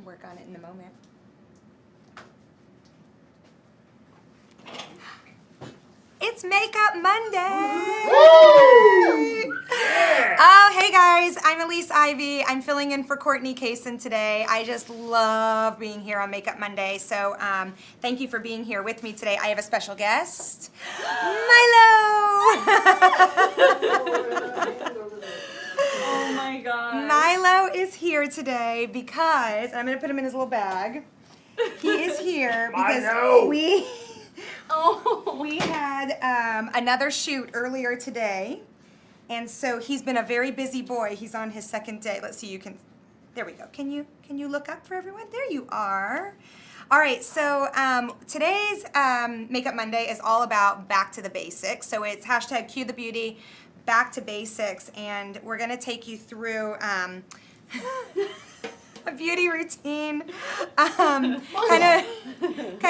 work on it in a moment. It's Makeup Monday! Woo! Yeah! Oh, hey guys, I'm Elise Ivy. I'm filling in for Courtney Kaysen today. I just love being here on Makeup Monday, so thank you for being here with me today. I have a special guest, Milo! Oh my god. Milo is here today because, and I'm gonna put him in his little bag. He is here because Milo! we had another shoot earlier today, and so he's been a very busy boy. He's on his second day. Let's see, there we go. Can you look up for everyone? There you are. All right, so today's Makeup Monday is all about back to the basics. So it's hashtag Cue the Beauty, back to basics, and we're gonna take you through a beauty routine, kind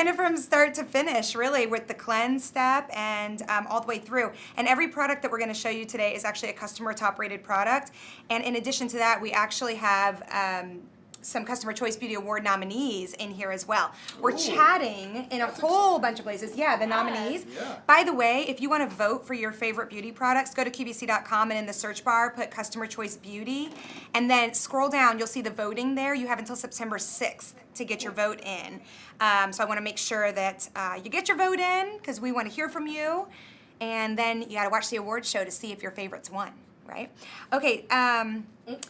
of from start to finish, really, with the cleanse step and all the way through. And every product that we're going to show you today is actually a customer top-rated product. And in addition to that, we actually have some Customer Choice Beauty Award nominees in here as well. We're chatting in a whole bunch of places. Yeah, the nominees. Yeah. By the way, if you want to vote for your favorite beauty products, go to QVC.com and in the search bar, put Customer Choice Beauty, and then scroll down. You'll see the voting there. You have until September 6th to get your vote in. So I want to make sure that you get your vote in because we want to hear from you. And then you got to watch the award show to see if your favorites won, right? Okay.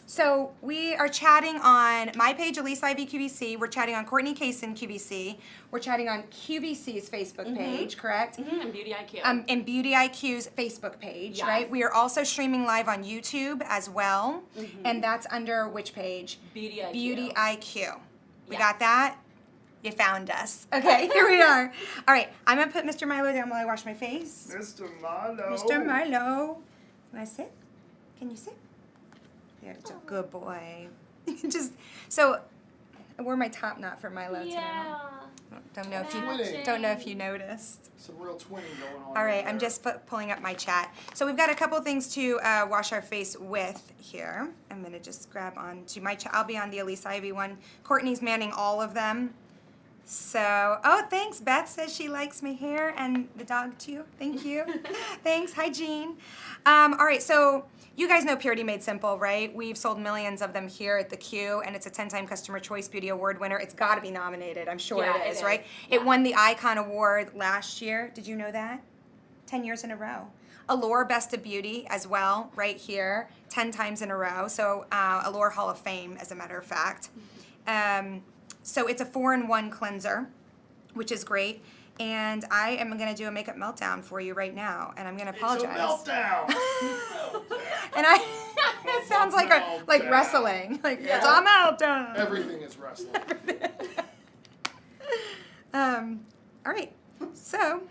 So we are chatting on my page, Elise Ivy QVC. We're chatting on Courtney Kaysen QVC. We're chatting on QVC's Facebook page, correct? And Beauty IQ. And Beauty IQ's Facebook page, Yes. right? We are also streaming live on YouTube as well. And that's under which page? Beauty IQ. Beauty IQ. We Yes. got that? You found us. Okay, here we are. All right, I'm going to put Mr. Milo down while I wash my face. Mr. Milo. Mr. Milo. Can I sit? Can you sit? There's a good boy. So I wore my top knot for Milo today. Yeah. Don't know if you Twinning. don't know if you noticed. Some real twinning going on. All right, over I'm there. just pulling up my chat. So we've got a couple things to wash our face with here. I'm gonna just grab on to my chat. I'll be on the Elise Ivy one. Courtney's manning all of them. So, oh, thanks. Beth says she likes my hair and the dog too. Thank you. Thanks. Hi, Jean. All right, so you guys know Purity Made Simple, right? We've sold millions of them here at the Q, and it's a 10-time Customer Choice Beauty Award winner. It's got to be nominated. I'm sure Yeah, it it is, is. right? Yeah. It won the Icon Award last year. Did you know that? 10 years in a row. Allure Best of Beauty as well, right here, 10 times in a row. So Allure Hall of Fame, as a matter of fact. So it's a 4-in-1 cleanser, which is great. And I am going to do a makeup meltdown for you right now, and I'm going to apologize. It's a meltdown. And it sounds like Meltdown. wrestling. Like Yeah. it's a meltdown. Everything is wrestling. All right. So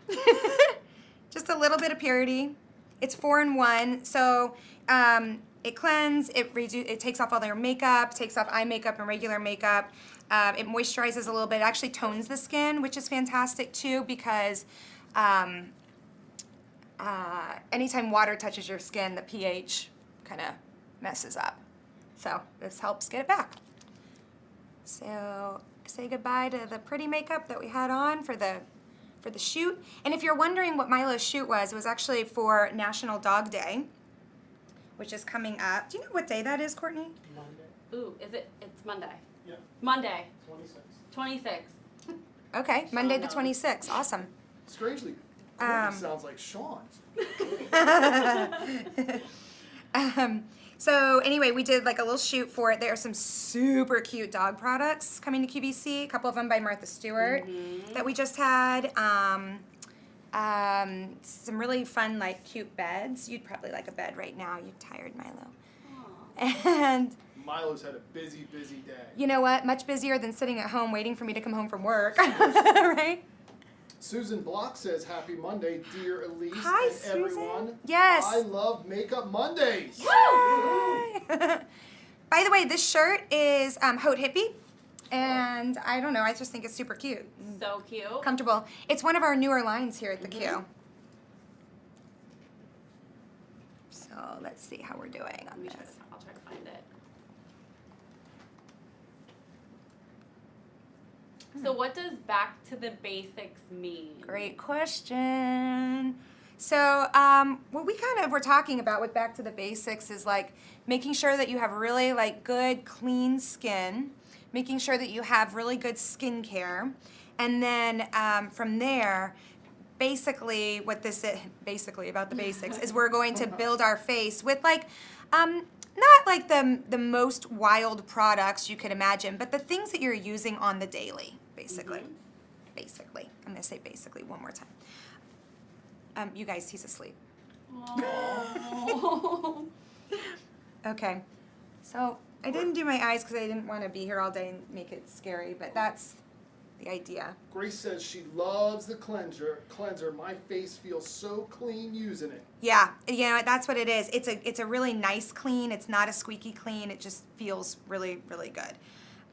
just a little bit of purity. It's 4-in-1. So it cleanses, it takes off all their makeup, takes off eye makeup and regular makeup. It moisturizes a little bit. It actually tones the skin, which is fantastic too, because anytime water touches your skin, the pH kind of messes up. So this helps get it back. So say goodbye to the pretty makeup that we had on for the shoot. And if you're wondering what Milo's shoot was, it was actually for National Dog Day, which is coming up. Do you know what day that is, Courtney? Monday. Ooh, it's Monday. Yeah. Monday. 26. 26th. Okay, Monday the 26th. Awesome. Strangely, Courtney sounds like Sean. So anyway, we did like a little shoot for it. There are some super cute dog products coming to QVC. A couple of them by Martha Stewart that we just had. Some really fun, like, cute beds. You'd probably like a bed right now. You're tired, Milo. And Milo's had a busy, busy day. you know what? Much busier than sitting at home waiting for me to come home from work, right? Susan Block says, "Happy Monday, dear Elise Hi, and Susan. everyone. Yes. I love Makeup Mondays." By the way, this shirt is Haute Hippie, and I don't know, I just think it's super cute. So cute. Comfortable. It's one of our newer lines here at the Q. So let's see how we're doing on this. I'll try to find it. So what does back to the basics mean? Great question. So what we kind of were talking about with back to the basics is like making sure that you have really like good clean skin, making sure that you have really good skincare, and then from there, basically what this is, basically about the basics, is we're going to build our face with like, not like the most wild products you could imagine, but the things that you're using on the daily, basically. Basically. I'm going to say basically one more time. You guys, he's asleep. Oh. Okay. So I didn't do my eyes because I didn't want to be here all day and make it scary, but that's the idea. Grace says she loves the cleanser. My face feels so clean using it. Yeah, you know, that's what it is. It's a really nice clean. It's not a squeaky clean. It just feels really, really good.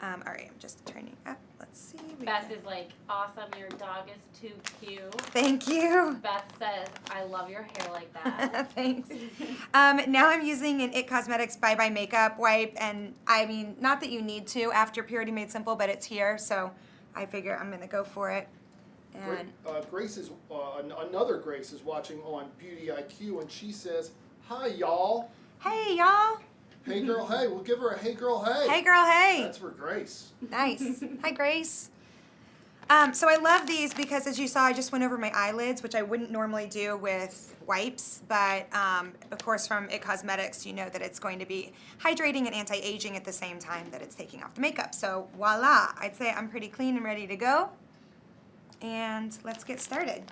All right, I'm just turning up. Let's see. Beth is like, awesome, your dog is too cute. Thank you. Beth says, I love your hair like that. Thanks. Now I'm using an It Cosmetics Bye Bye Makeup Wipe, and I mean, not that you need to after Purity Made Simple, but it's here, so I figure I'm gonna go for it. And Grace is another Grace is watching on Beauty IQ, and she says, "Hi y'all." hey, y'all. Hey girl, hey. We'll give her a hey girl, hey. Hey, girl, hey. That's for Grace. Nice. Hi, Grace. So I love these because, as you saw, I just went over my eyelids, which I wouldn't normally do with wipes, but of course from It Cosmetics, you know that it's going to be hydrating and anti-aging at the same time that it's taking off the makeup. So voila, I'd say I'm pretty clean and ready to go. And let's get started.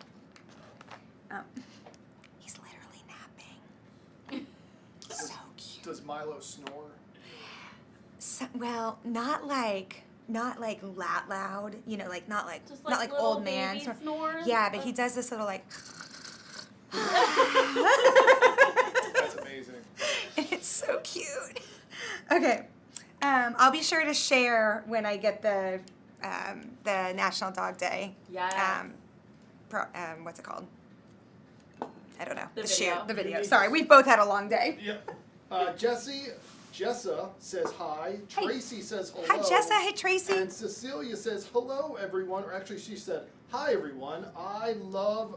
He's literally napping. So cute. Does Milo snore? So, well, not like loud, you know, like not like Just not like little old man. baby snores? Yeah, but he does this little like. That's amazing. It's so cute. Okay, I'll be sure to share when I get the National Dog Day. Yes. What's it called? I don't know. The shoot, video. the video. Sorry, we've both had a long day. Yep. Jessa says hi. Hey. Tracy says hello. Hi, Jessa. Hey, Tracy. And Cecilia says hello, everyone. Or actually, she said hi, everyone. I love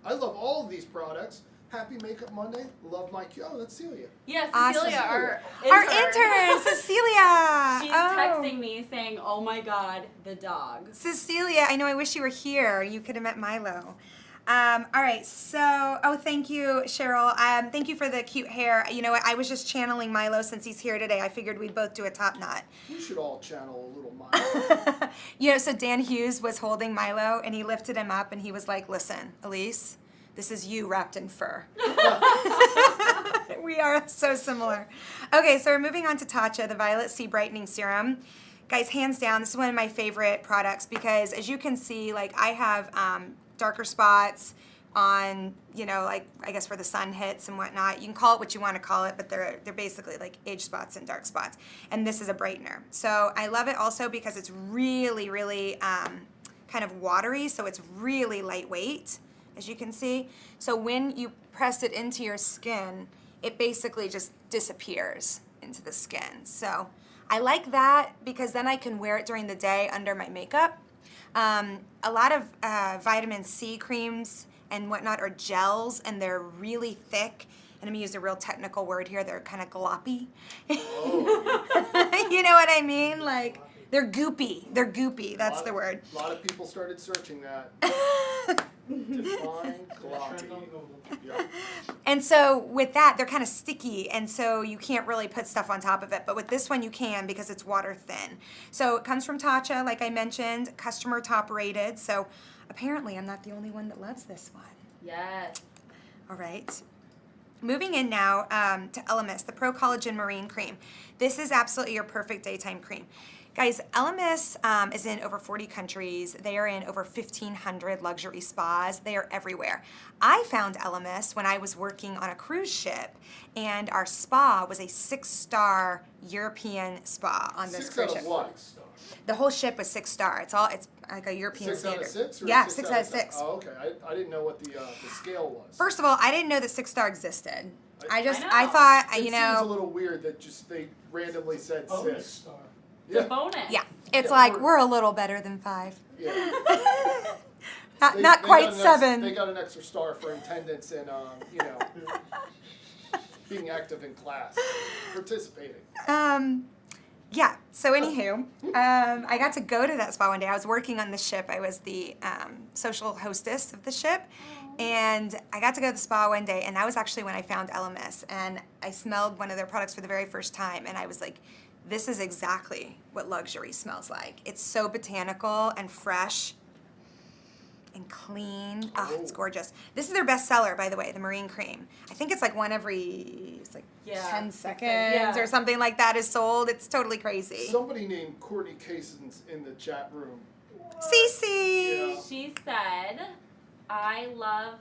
all of these products. Happy Makeup Monday. Love my Oh, that's Celia. Yes, Awesome. Cecilia, our Our intern, Cecilia. She's Oh. texting me saying, oh my God, the dog. Cecilia, I know I wish you were here. You could have met Milo. All right, so, thank you, Cheryl. Thank you for the cute hair. You know what, I was just channeling Milo since he's here today. I figured we'd both do a top knot. You should all channel a little Milo. You know, so Dan Hughes was holding Milo, and he lifted him up, and he was like, listen, Elise, this is you wrapped in fur. We are so similar. Okay, so we're moving on to Tatcha, the Violet C Brightening Serum. Guys, hands down, this is one of my favorite products because, as you can see, like, I have darker spots on, you know, like, I guess where the sun hits and whatnot. You can call it what you want to call it, but they're basically like age spots and dark spots. And this is a brightener. So I love it also because it's really, really kind of watery, so it's really lightweight, as you can see. So when you press it into your skin, it basically just disappears into the skin. So I like that because then I can wear it during the day under my makeup. A lot of vitamin C creams and whatnot are gels, and they're really thick. And I'm gonna use a real technical word here. They're kind of gloppy. Oh. You know what I mean? Like, they're goopy. They're goopy. That's the word. A lot of people started searching that. Define glossy. Yeah. And so with that, they're kind of sticky, and so you can't really put stuff on top of it. But with this one, you can because it's water thin. So it comes from Tatcha, like I mentioned, customer top rated. So apparently I'm not the only one that loves this one. Yes. All right. Moving in now to Elemis, the Pro Collagen Marine Cream. This is absolutely your perfect daytime cream. Guys, Elemis is in over 40 countries. They are in over 1,500 luxury spas. They are everywhere. I found Elemis when I was working on a cruise ship, and our spa was a 6-star European spa on this 6 cruise out ship. of what? The whole ship was 6-star. It's like a European 6 standard. out of 6? Or Yeah, 6 6 out of 6. Oh, okay. I didn't know what the scale was. First of all, I didn't know that 6-star existed. I know. I thought, it you seems a know, little weird that just they randomly said 6. Star. The Yeah. bonus. yeah, It's Yeah, like, we're- we're a little better than 5. Yeah. Not They quite got 7. They got an extra star for attendance and, being active in class, participating. Yeah, so anywho, I got to go to that spa one day. I was working on the ship. I was the social hostess of the ship. And I got to go to the spa one day, and that was actually when I found LMS. And I smelled one of their products for the very first time, and I was like, this is exactly what luxury smells like. It's so botanical and fresh and clean. Oh, it's gorgeous. This is their best seller, by the way, the marine cream. I think it's like one every 10 seconds or something like that is sold. It's totally crazy. Somebody named Courtney Cason's in the chat room. Cece! Yeah. She said, I love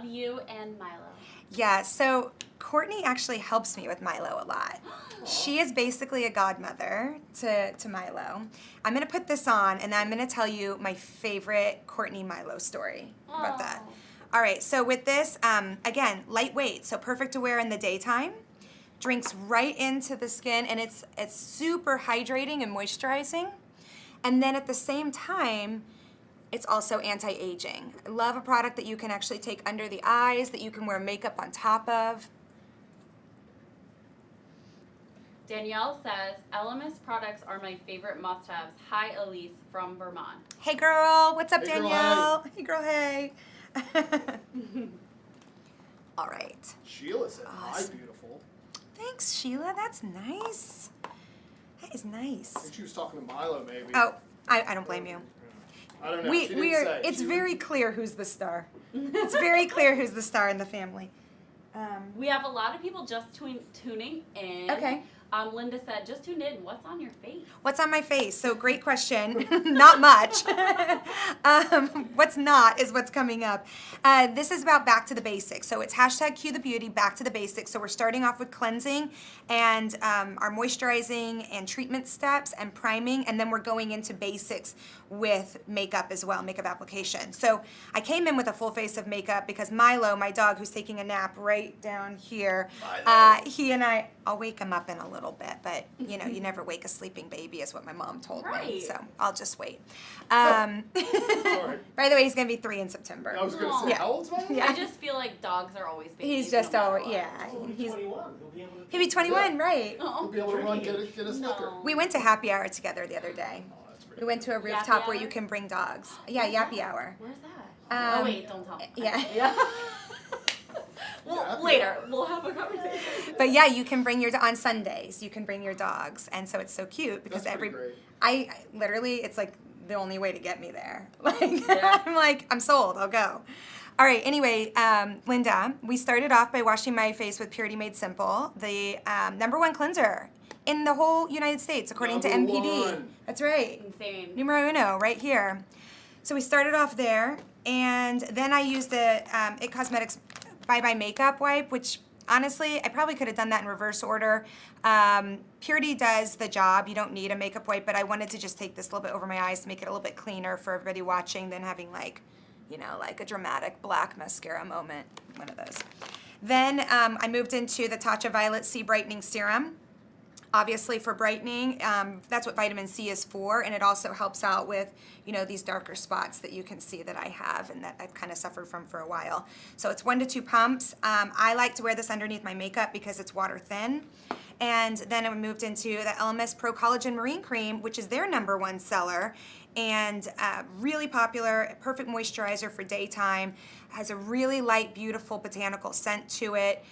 you and Milo. Yeah, so Courtney actually helps me with Milo a lot. She is basically a godmother to Milo. I'm going to put this on, and then I'm going to tell you my favorite Courtney Milo story about that. All right, so with this, again, lightweight, so perfect to wear in the daytime. Drinks right into the skin, and it's super hydrating and moisturizing. And then at the same time, it's also anti-aging. I love a product that you can actually take under the eyes, that you can wear makeup on top of. Danielle says, LMS products are my favorite must-haves. Hi, Elise from Vermont. Hey girl, what's up, Hey, girl, Danielle? Hey girl, hey. All right. Sheila said, hi, Awesome. beautiful. Thanks, Sheila. That's nice. That is I nice. think she was talking to Milo, maybe. Oh, I don't blame you. I don't know. She didn't say. It's She very clear who's the star. It's very clear who's the star in the family. We have a lot of people just tuning in. Okay. Linda said, just tuned in. What's on your face? What's on my face? So great question. Not much. What's not is what's coming up. This is about back to the basics. So it's hashtag Cue the Beauty, back to the basics. So we're starting off with cleansing and our moisturizing and treatment steps and priming, and then we're going into basics with makeup as well, makeup application. So I came in with a full face of makeup because Milo, my dog, who's taking a nap right down here, he and I'll wake him up in a little bit, but you know, you never wake a sleeping baby is what my mom told me, Right. so I'll just wait. Sorry. By the way, he's gonna be 3 in September. I was going to say, Yeah. how old's Milo? Yeah. I just feel like dogs are always babies. He's just no matter over, what. yeah. He's He's 21. He'll be able to. he'll be 21, right? We'll Oh, be able to run, get a snicker. no. We went to happy hour together the other day. Oh, that's pretty We went to a Yappy rooftop where hour? you can bring dogs. Yeah, yappy hour. Where's that? Um, oh, wait, don't tell me. Yeah. Yeah. Yeah, Well, later, we'll have a conversation. But yeah, you can bring on Sundays. You can bring your dogs, and so it's so cute because That's pretty great. I literally, it's like the only way to get me there. Like Yeah. I'm like, I'm sold. I'll go. All right. Anyway, Linda, we started off by washing my face with Purity Made Simple, the #1 cleanser in the whole United States, according to Number MPD. one. That's right. Insane. Numero uno, right here. So we started off there, and then I used the It Cosmetics Bye Bye Makeup Wipe, which honestly, I probably could have done that in reverse order. Purity does the job. You don't need a makeup wipe, but I wanted to just take this a little bit over my eyes to make it a little bit cleaner for everybody watching than having like, you know, like a dramatic black mascara moment, one of those. Then I moved into the Tatcha Violet C Brightening Serum. Obviously for brightening, that's what vitamin C is for, and it also helps out with, you know, these darker spots that you can see that I have and that I've kind of suffered from for a while. So it's 1 to 2 pumps. I like to wear this underneath my makeup because it's water thin. And then I moved into the LMS Pro Collagen Marine Cream, which is their #1 seller, and really popular, perfect moisturizer for daytime. Has a really light, beautiful botanical scent to it.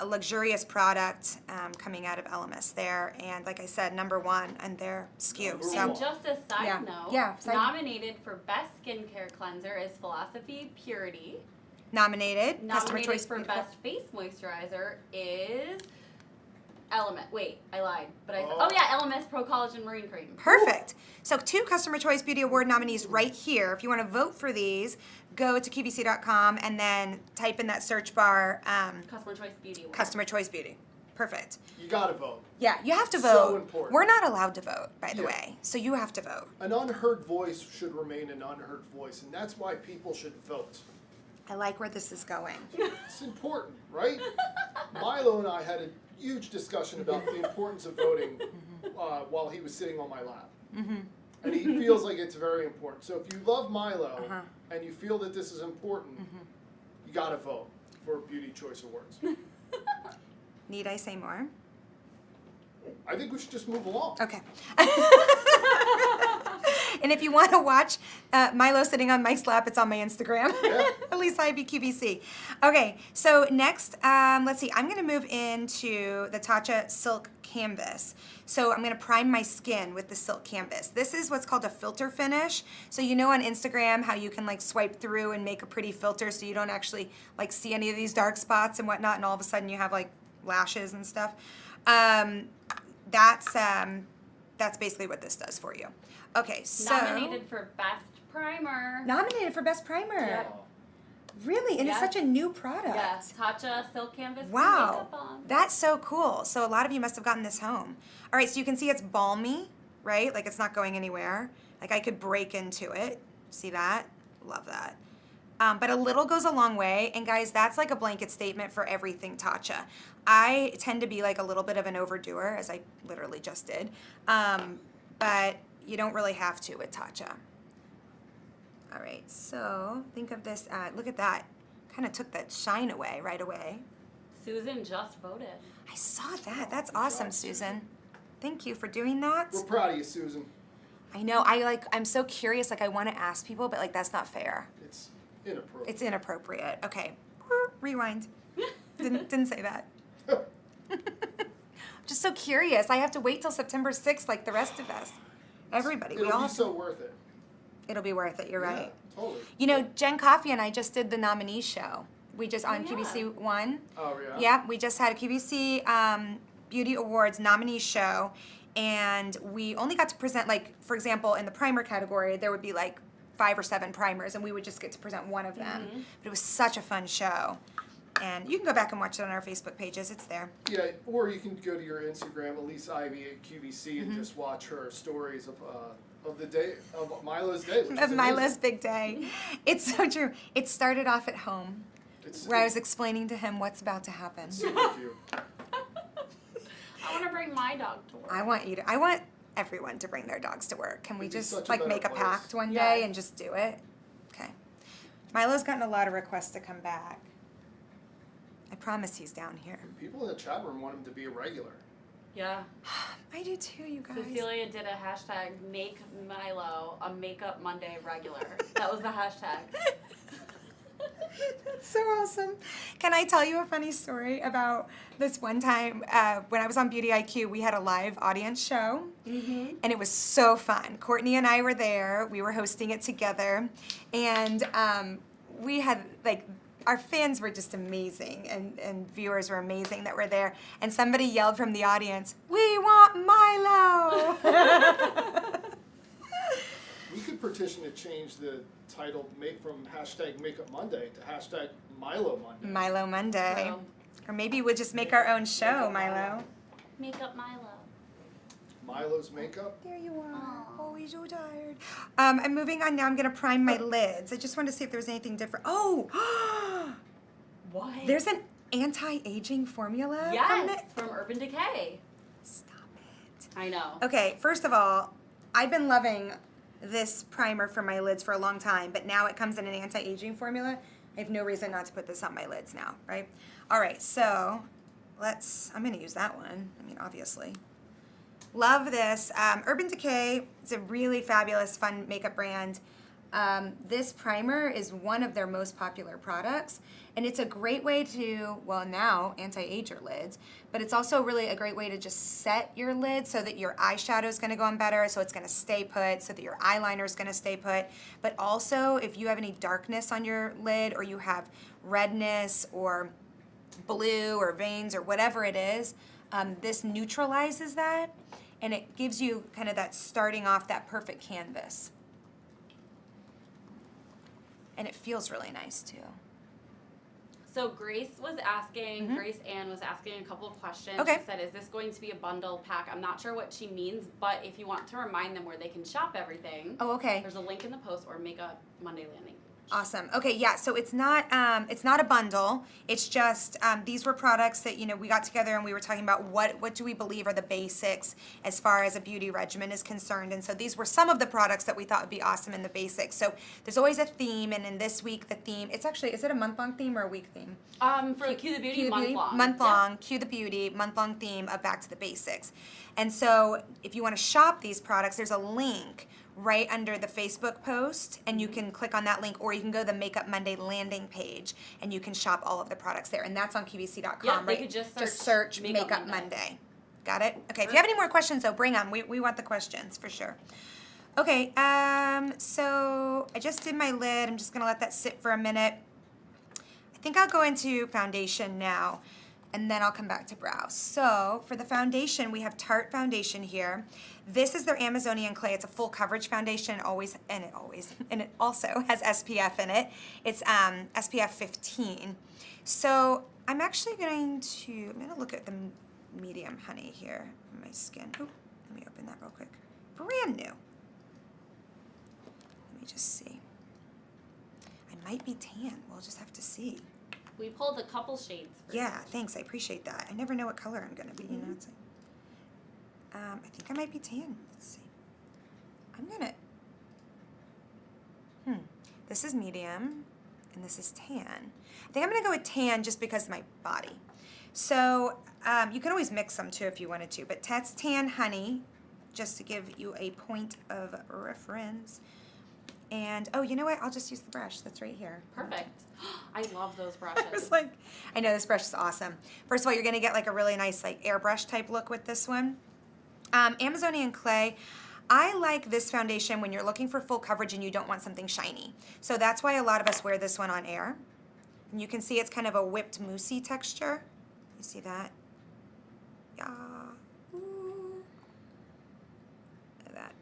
A luxurious product coming out of LMS there, and like I said, #1 on their SKU. Number So And just a side Yeah. note, Yeah, side- nominated for Best Skincare Cleanser is Philosophy Purity. nominated, customer Nominated choice for beautiful. Best Face Moisturizer is Element. Wait, I lied. But Oh. oh yeah, LMS Pro Collagen Marine Cream. Perfect. So 2 Customer Choice Beauty Award nominees right here. If you want to vote for these, go to qvc.com and then type in that search bar, Customer Choice Beauty Award. Customer Choice Beauty. Perfect. You gotta vote. Yeah, you have to So vote. important. We're not allowed to vote, by the Yeah. way. So you have to vote. An unheard voice should remain an unheard voice, and that's why people should vote. I like where this is going. It's important, right? Milo and I had a huge discussion about the importance of voting while he was sitting on my lap. And he feels like it's very important. So if you love Milo and you feel that this is important, you gotta vote for Beauty Choice Awards. Need I say more? I think we should just move along. Okay. And if you want to watch Milo sitting on Mike's lap, it's on my Instagram. Yeah. Elise Ivy QVC. Okay, so next, let's see. I'm going to move into the Tatcha Silk Canvas. So I'm going to prime my skin with the Silk Canvas. This is what's called a filter finish. So you know on Instagram how you can like swipe through and make a pretty filter so you don't actually like see any of these dark spots and whatnot, and all of a sudden you have like lashes and stuff. That's basically what this does for you. Okay, so Nominated for Best Primer. Nominated for Best Primer. Yep. Really? And Yes. it's such a new product. Yes, Tatcha Silk Canvas. for Wow. makeup balm. That's so cool. So a lot of you must have gotten this home. All right, so you can see it's balmy, right? Like it's not going anywhere. Like I could break into it. See that? Love that. But a little goes a long way. And guys, that's like a blanket statement for everything Tatcha. I tend to be like a little bit of an overdoer, as I literally just did. But you don't really have to with Tatcha. All right, so think of this, look at that. Kind of took that shine away right away. Susan just voted. I saw that. That's Good awesome, job, Susan. Thank you for doing that. We're proud of you, Susan. I know. I'm so curious. Like I want to ask people, but like that's not fair. It's inappropriate. It's inappropriate. Okay, rewind. Didn't say that. Just so curious. I have to wait till September 6th, like the rest of us. Everybody. It'll we all. be Have to, so worth it. it'll be worth it. You're right. Yeah, totally. You know, Jen Coffey and I just did the nominee show. We just on yeah. QVC One. Oh, yeah? Yeah, we just had a QVC Beauty Awards nominee show, and we only got to present, like, for example, in the primer category, there would be like 5 or 7 primers, and we would just get to present one of them. But it was such a fun show. And you can go back and watch it on our Facebook pages. It's there. Yeah, or you can go to your Instagram, Elise Ivy at QVC, and just watch her stories of the day, of Milo's day. Which Of is Milo's amazing. big day. It's so true. It started off at home, where I was explaining to him what's about to happen. super cute. I want to bring my dog to work. I want everyone to bring their dogs to work. Can we It'd be just such a like better make a place. pact one Yes. day and just do it? Okay. Milo's gotten a lot of requests to come back. I promise he's down here. People in the chat room want him to be a regular. Yeah. I do too, you guys. Cecilia did a hashtag make Milo a makeup Monday regular. That was the hashtag. That's so awesome. Can I tell you a funny story about this one time when I was on Beauty IQ? We had a live audience show, and it was so fun. Courtney and I were there. We were hosting it together, and we had like our fans were just amazing, and viewers were amazing that were there. And somebody yelled from the audience, "We want Milo!" We could petition to change the title from hashtag Makeup Monday to hashtag Milo Monday. Milo Monday. So, Or maybe we'll just make our own show, Milo. makeup Milo. Milo's makeup. There you are. Aw. Oh, he's so tired. I'm moving on now. I'm going to prime my lids. I just wanted to see if there was anything different. Oh, What? there's an anti-aging formula from yes, it. from Urban Decay. Stop it. I know. Okay, first of all, I've been loving this primer for my lids for a long time, but now it comes in an anti-aging formula. I have no reason not to put this on my lids now, right? All right, so I'm going to use that one. I mean, obviously. Love this. Urban Decay is a really fabulous, fun makeup brand. This primer is one of their most popular products, and it's a great way to, well, now anti-age your lids, but it's also really a great way to just set your lids so that your eyeshadow is going to go on better, so it's going to stay put, so that your eyeliner is going to stay put. But also, if you have any darkness on your lid, or you have redness or blue or veins or whatever it is, this neutralizes that, and it gives you kind of that starting off that perfect canvas. And it feels really nice too. So Grace Ann was asking a couple of questions. Okay. She said, is this going to be a bundle pack? I'm not sure what she means, but if you want to remind them where they can shop everything, Oh, okay. there's a link in the post or Makeup Monday landing. Awesome. Okay, yeah, so it's not a bundle. It's just these were products that, you know, we got together and we were talking about what do we believe are the basics as far as a beauty regimen is concerned. And so these were some of the products that we thought would be awesome in the basics. So there's always a theme, and in this week the theme, it's actually, is it a month-long theme or a week theme? For Cue the Beauty, month-long. Month-long, Cue the Beauty, month-long theme of Back to the Basics. And so if you want to shop these products, there's a link right under the Facebook post, and you can click on that link, or you can go to the Makeup Monday landing page and you can shop all of the products there, and that's on QVC.com, Yeah, right? they could just search Makeup Monday. Got it? Okay, if you have any more questions though, bring them. We want the questions for sure. Okay, so I just did my lid. I'm just gonna let that sit for a minute. I think I'll go into foundation now, and then I'll come back to brow. So for the foundation, we have Tarte foundation here. This is their Amazonian clay. It's a full coverage foundation, and it also has SPF in it. It's SPF 15. So I'm actually I'm gonna look at the medium honey here on my skin. Oh, let me open that real quick. Brand new. Let me just see. I might be tan. We'll just have to see. We pulled a couple shades for Yeah, thanks. I appreciate that. I never know what color I'm gonna be. You know, it's like, I think I might be tan. Let's see. I'm gonna. This is medium, and this is tan. I think I'm gonna go with tan just because of my body. So you can always mix them too if you wanted to, but that's tan honey, just to give you a point of reference. And oh, you know what? I'll just use the brush that's right here. Perfect. I love those brushes. I was like, I know this brush is awesome. First of all, you're gonna get like a really nice like airbrush type look with this one. Amazonian clay. I like this foundation when you're looking for full coverage and you don't want something shiny. So that's why a lot of us wear this one on air. And you can see it's kind of a whipped moussey texture. You see that? Yeah. Ooh. Look at that.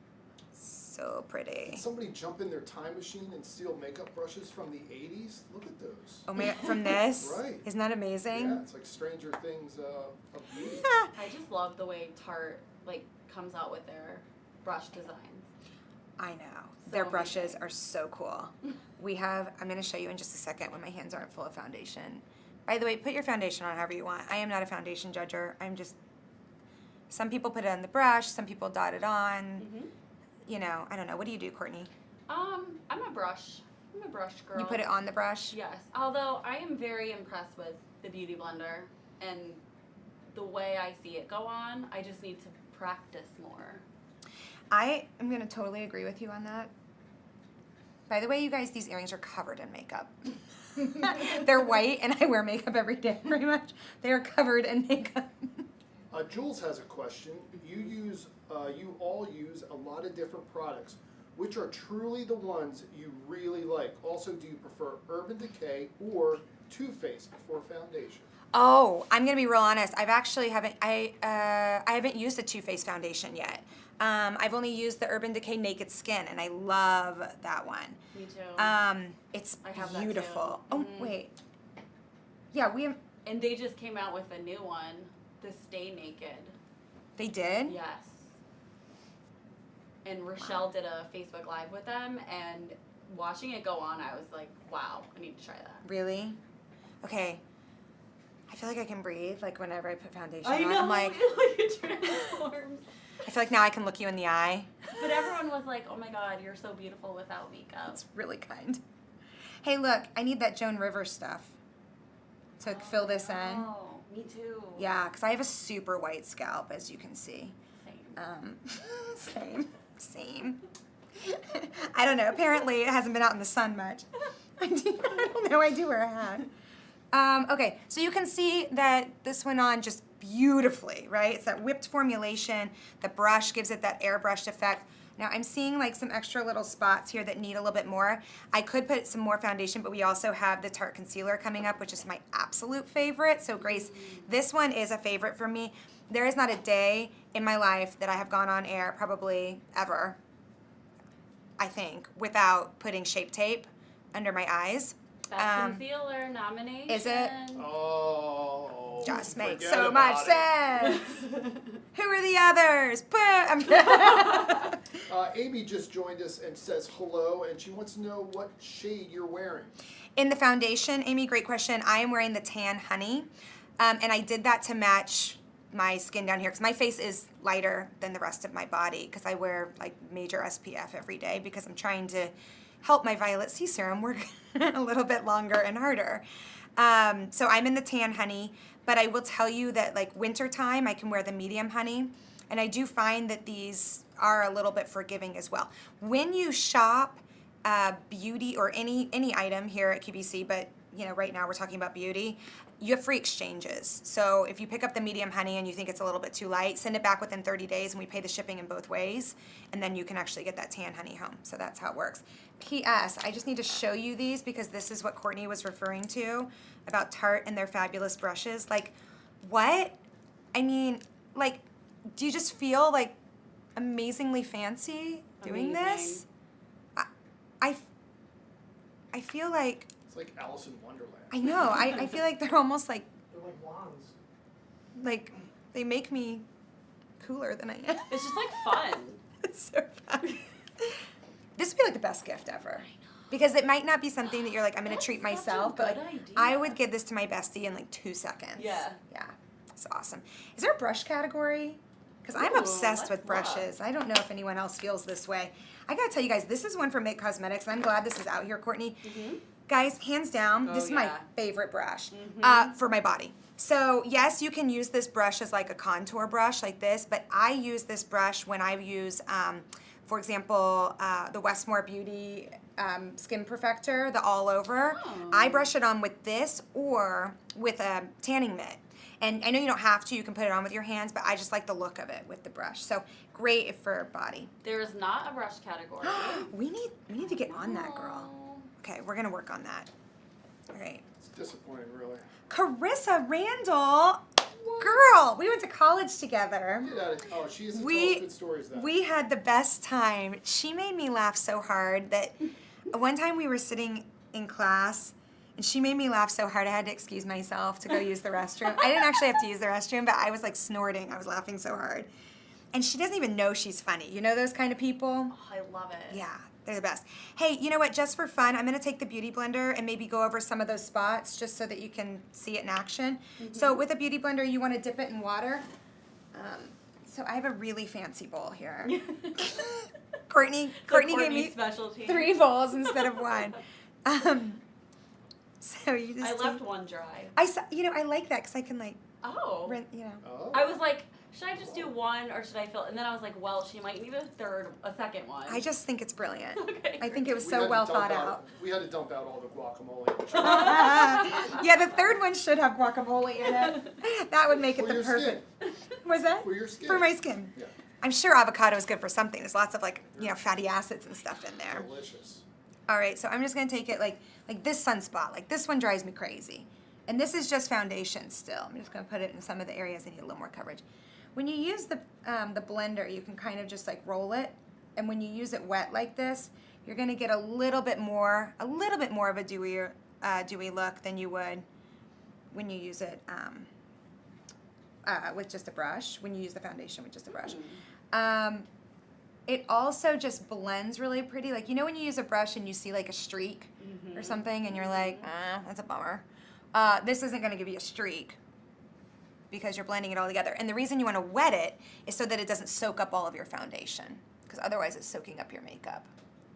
So pretty. Did somebody jump in their time machine and steal makeup brushes from the 80s? Look at those. Oh my, from this? Right. Isn't that amazing? Yeah, it's like Stranger Things of beauty. I just love the way Tarte comes out with their brush designs. I know. So Their brushes amazing. are so cool. We have, I'm going to show you in just a second when my hands aren't full of foundation. By the way, put your foundation on however you want. I am not a foundation judger. I'm just, some people put it on the brush, some people dot it on. You know, I don't know. What do you do, Courtney? I'm a brush girl. You put it on the brush? Yes. Although I am very impressed with the Beauty Blender and the way I see it go on. I just need to practice more. I am going to totally agree with you on that. By the way, you guys, these earrings are covered in makeup. They're white, and I wear makeup every day, pretty much. They are covered in makeup. Jules has a question. You all use a lot of different products. Which are truly the ones you really like? Also, do you prefer Urban Decay or Too Faced for foundation? Oh, I'm gonna be real honest. I haven't used the Too Faced foundation yet. I've only used the Urban Decay Naked Skin, and I love that one. Me too. It's I have that too. beautiful. Oh wait, yeah, And they just came out with a new one, the Stay Naked. they did. Yes. And Rochelle did a Facebook Live with them, and watching it go on, I was like, wow, I need to try that. Really? Okay. I feel like I can breathe, like whenever I put foundation I on. know, I'm like, it transforms. I feel like now I can look you in the eye. But everyone was like, oh my god, you're so beautiful without makeup. That's really kind. Hey, look, I need that Joan Rivers stuff to fill this in. Oh, me too. Yeah, because I have a super white scalp, as you can see. Same. Same. I don't know. Apparently, it hasn't been out in the sun much. I don't know. I do wear a hat. Okay, so you can see that this went on just beautifully, right? It's that whipped formulation. The brush gives it that airbrushed effect. Now I'm seeing like some extra little spots here that need a little bit more. I could put some more foundation, but we also have the Tarte Concealer coming up, which is my absolute favorite. So Grace, this one is a favorite for me. There is not a day in my life that I have gone on air, probably ever, I think, without putting Shape Tape under my eyes. Best concealer nomination. is it? Oh. Just makes forget so much about it. sense. Who are the others? Boom. I'm kidding. Amy just joined us and says hello, and she wants to know what shade you're wearing. In the foundation, Amy, great question. I am wearing the Tan Honey, and I did that to match my skin down here because my face is lighter than the rest of my body because I wear like major SPF every day because I'm trying to help my violet C serum work a little bit longer and harder. So I'm in the Tan Honey, but I will tell you that like wintertime, I can wear the medium honey, and I do find that these are a little bit forgiving as well. When you shop beauty or any item here at QVC, but you know, right now we're talking about beauty, you have free exchanges. So if you pick up the medium honey and you think it's a little bit too light, send it back within 30 days and we pay the shipping in both ways, and then you can actually get that Tan Honey home. So that's how it works. P.S. I just need to show you these because this is what Courtney was referring to about Tarte and their fabulous brushes. Like, what? I mean, like, do you just feel like amazingly fancy doing this? I feel like, It's like Alice in Wonderland. I know, I feel like they're almost like, They're like wands. like, they make me cooler than I am. It's just like fun. It's so fun. This would be like the best gift ever. Because it might not be something that you're like, I'm going to That's treat such a myself, but like, good idea. I would give this to my bestie in like 2 seconds. Yeah. Yeah. It's awesome. Is there a brush category? Because I'm Ooh, obsessed with let's look. brushes. I don't know if anyone else feels this way. I got to tell you guys, this is one from Make Cosmetics, and I'm glad this is out here, Courtney. Mm-hmm. Guys, hands down, Oh, this is my yeah. favorite brush Mhm. for my body. So yes, you can use this brush as like a contour brush like this, but I use this brush when I use, for example, the Westmore Beauty Skin Perfector, the all over. Oh. I brush it on with this or with a tanning mitt. And I know you don't have to, you can put it on with your hands, but I just like the look of it with the brush. So great for body. There is not a brush category. We need to get on that, girl. Oh. Okay, we're gonna work on that. All right. It's disappointing, really. Carissa Randall, girl, we went to college together. Get out of Oh, she used to tell We- us good stories, though. We had the best time. She made me laugh so hard that one time we were sitting in class and she made me laugh so hard I had to excuse myself to go use the restroom. I didn't actually have to use the restroom, but I was like snorting. I was laughing so hard. And she doesn't even know she's funny. You know those kind of people? Oh, I love it. Yeah, they're the best. Hey, you know what? Just for fun, I'm going to take the Beauty Blender and maybe go over some of those spots just so that you can see it in action. So with a Beauty Blender, you want to dip it in water. So I have a really fancy bowl here. Courtney gave me specialty. 3 bowls instead of 1. So you just I left one dry. I like that because I can like Oh. rinse, you know. Oh. I was like, should I just do one or should I fill? And then I was like, well, she might need a second one. I just think it's brilliant. Okay. I think it was We so had to well dump thought out. We had to dump out all the guacamole. Yeah, the third one should have guacamole in it. That would make it For the your perfect. Was that? For your skin. For my skin. Yeah. I'm sure avocado is good for something. There's lots of like, fatty acids and stuff in there. Delicious. All right, so I'm just gonna take it like this sunspot. Like this one drives me crazy. And this is just foundation still. I'm just gonna put it in some of the areas that need a little more coverage. When you use the blender, you can kind of just like roll it. And when you use it wet like this, you're gonna get a little bit more of a dewy look than you would when you use it with just a brush, when you use the foundation with just a brush. It also just blends really pretty. Like, you know when you use a brush and you see like a streak or something and you're like, that's a bummer. This isn't gonna give you a streak because you're blending it all together. And the reason you wanna wet it is so that it doesn't soak up all of your foundation, because otherwise it's soaking up your makeup.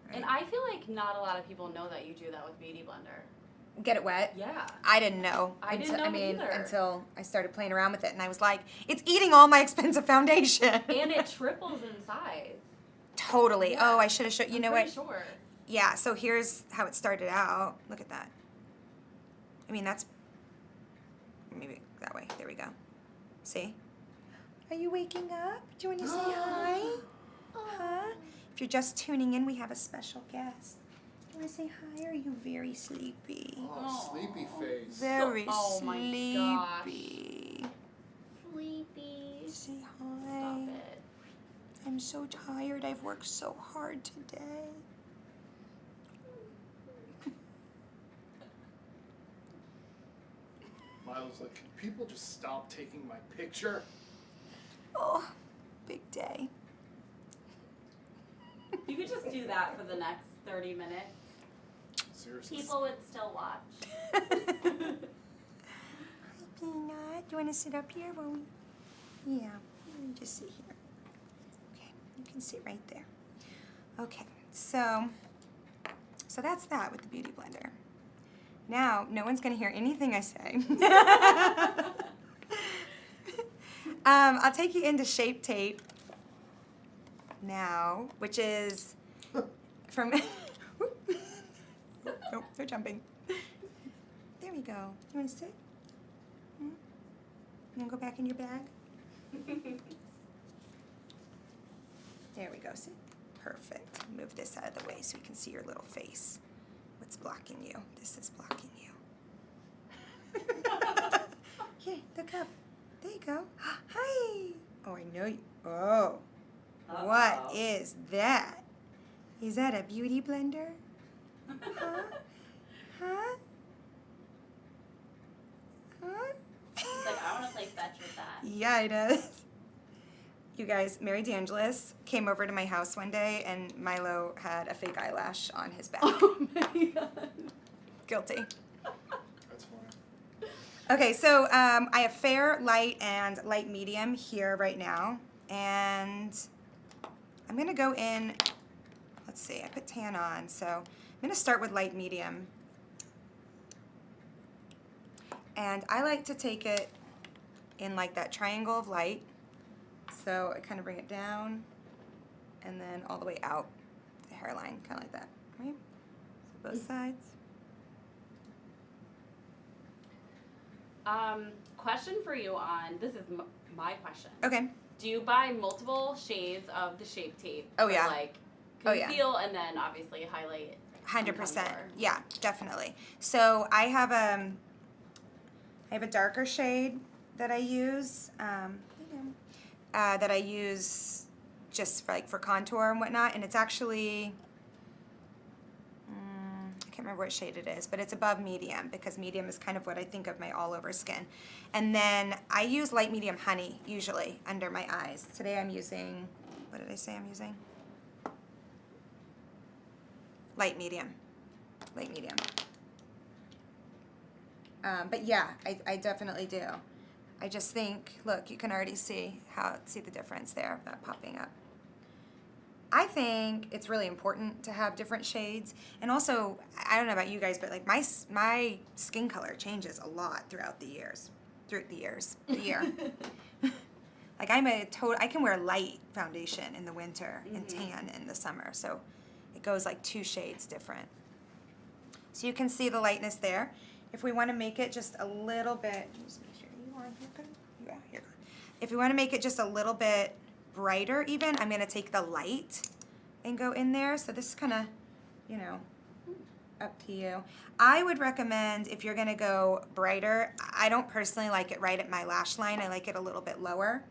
Right? And I feel like not a lot of people know that you do that with Beauty Blender. Get it wet? Yeah. I didn't know. I didn't know either. Until I started playing around with it, and I was like, it's eating all my expensive foundation. And it triples in size. Totally. Yeah. Oh, I should have showed. You know what? Sure. Yeah. So here's how it started out. Look at that. I mean, that's maybe that way. There we go. See? Are you waking up? Do you want to say hi? Huh? If you're just tuning in, we have a special guest. Do you want to say hi? Or are you very sleepy? Oh, sleepy face. Very Oh my sleepy. Sleepy. Say hi. Stop it. I'm so tired. I've worked so hard today. was like, can people just stop taking my picture? Oh, big day. You could just do that for the next 30 minutes. Seriously. People would still watch. Hi, Peanut. You want to sit up here? Well, yeah. Let me just sit here. Okay, you can sit right there. Okay, so that's that with the Beauty Blender. Now, no one's going to hear anything I say. I'll take you into Shape Tape now, which is from... Oh, they're jumping. There we go. You want to sit? You want to go back in your bag? There we go. Sit. Perfect. Move this out of the way so you can see your little face. What's blocking you? This is blocking you. Here, look up. There you go. Hi. Oh, I know you. Oh. Uh-oh. What is that? Is that a beauty blender? Huh? Huh? Huh? He's like, I want to play fetch with that. Yeah, it does. You guys, Mary DeAngelis came over to my house one day and Milo had a fake eyelash on his back. Oh my god. Guilty. That's funny. Okay, so I have fair, light, and light medium here right now. And I'm going to go in, let's see, I put tan on, so I'm going to start with light medium. And I like to take it in like that triangle of light. So I kind of bring it down and then all the way out the hairline, kind of like that, right? So both sides. Question for you on, this is my question. Okay. Do you buy multiple shades of the Shape Tape? Oh, for, yeah. Like Oh, yeah. conceal and then obviously highlight. 100%. contour? Yeah, definitely. So I have a darker shade that I use, just for contour and whatnot, and it's actually, I can't remember what shade it is, but it's above medium because medium is kind of what I think of my all over skin. And then I use light medium honey usually under my eyes. Today I'm using, what did I say I'm using? Light medium. Light medium. But yeah, I definitely do. I just think, look, you can already see the difference there of that popping up. I think it's really important to have different shades. And also, I don't know about you guys, but like my skin color changes a lot throughout the years. The year. Like I can wear light foundation in the winter and tan in the summer. So it goes like 2 shades different. So you can see the lightness there. If we want to make it just a little bit, just make sure you are here, good? Yeah, here. If we want to make it just a little bit brighter even, I'm going to take the light and go in there. So this is kind of, up to you. I would recommend if you're going to go brighter, I don't personally like it right at my lash line. I like it a little bit lower.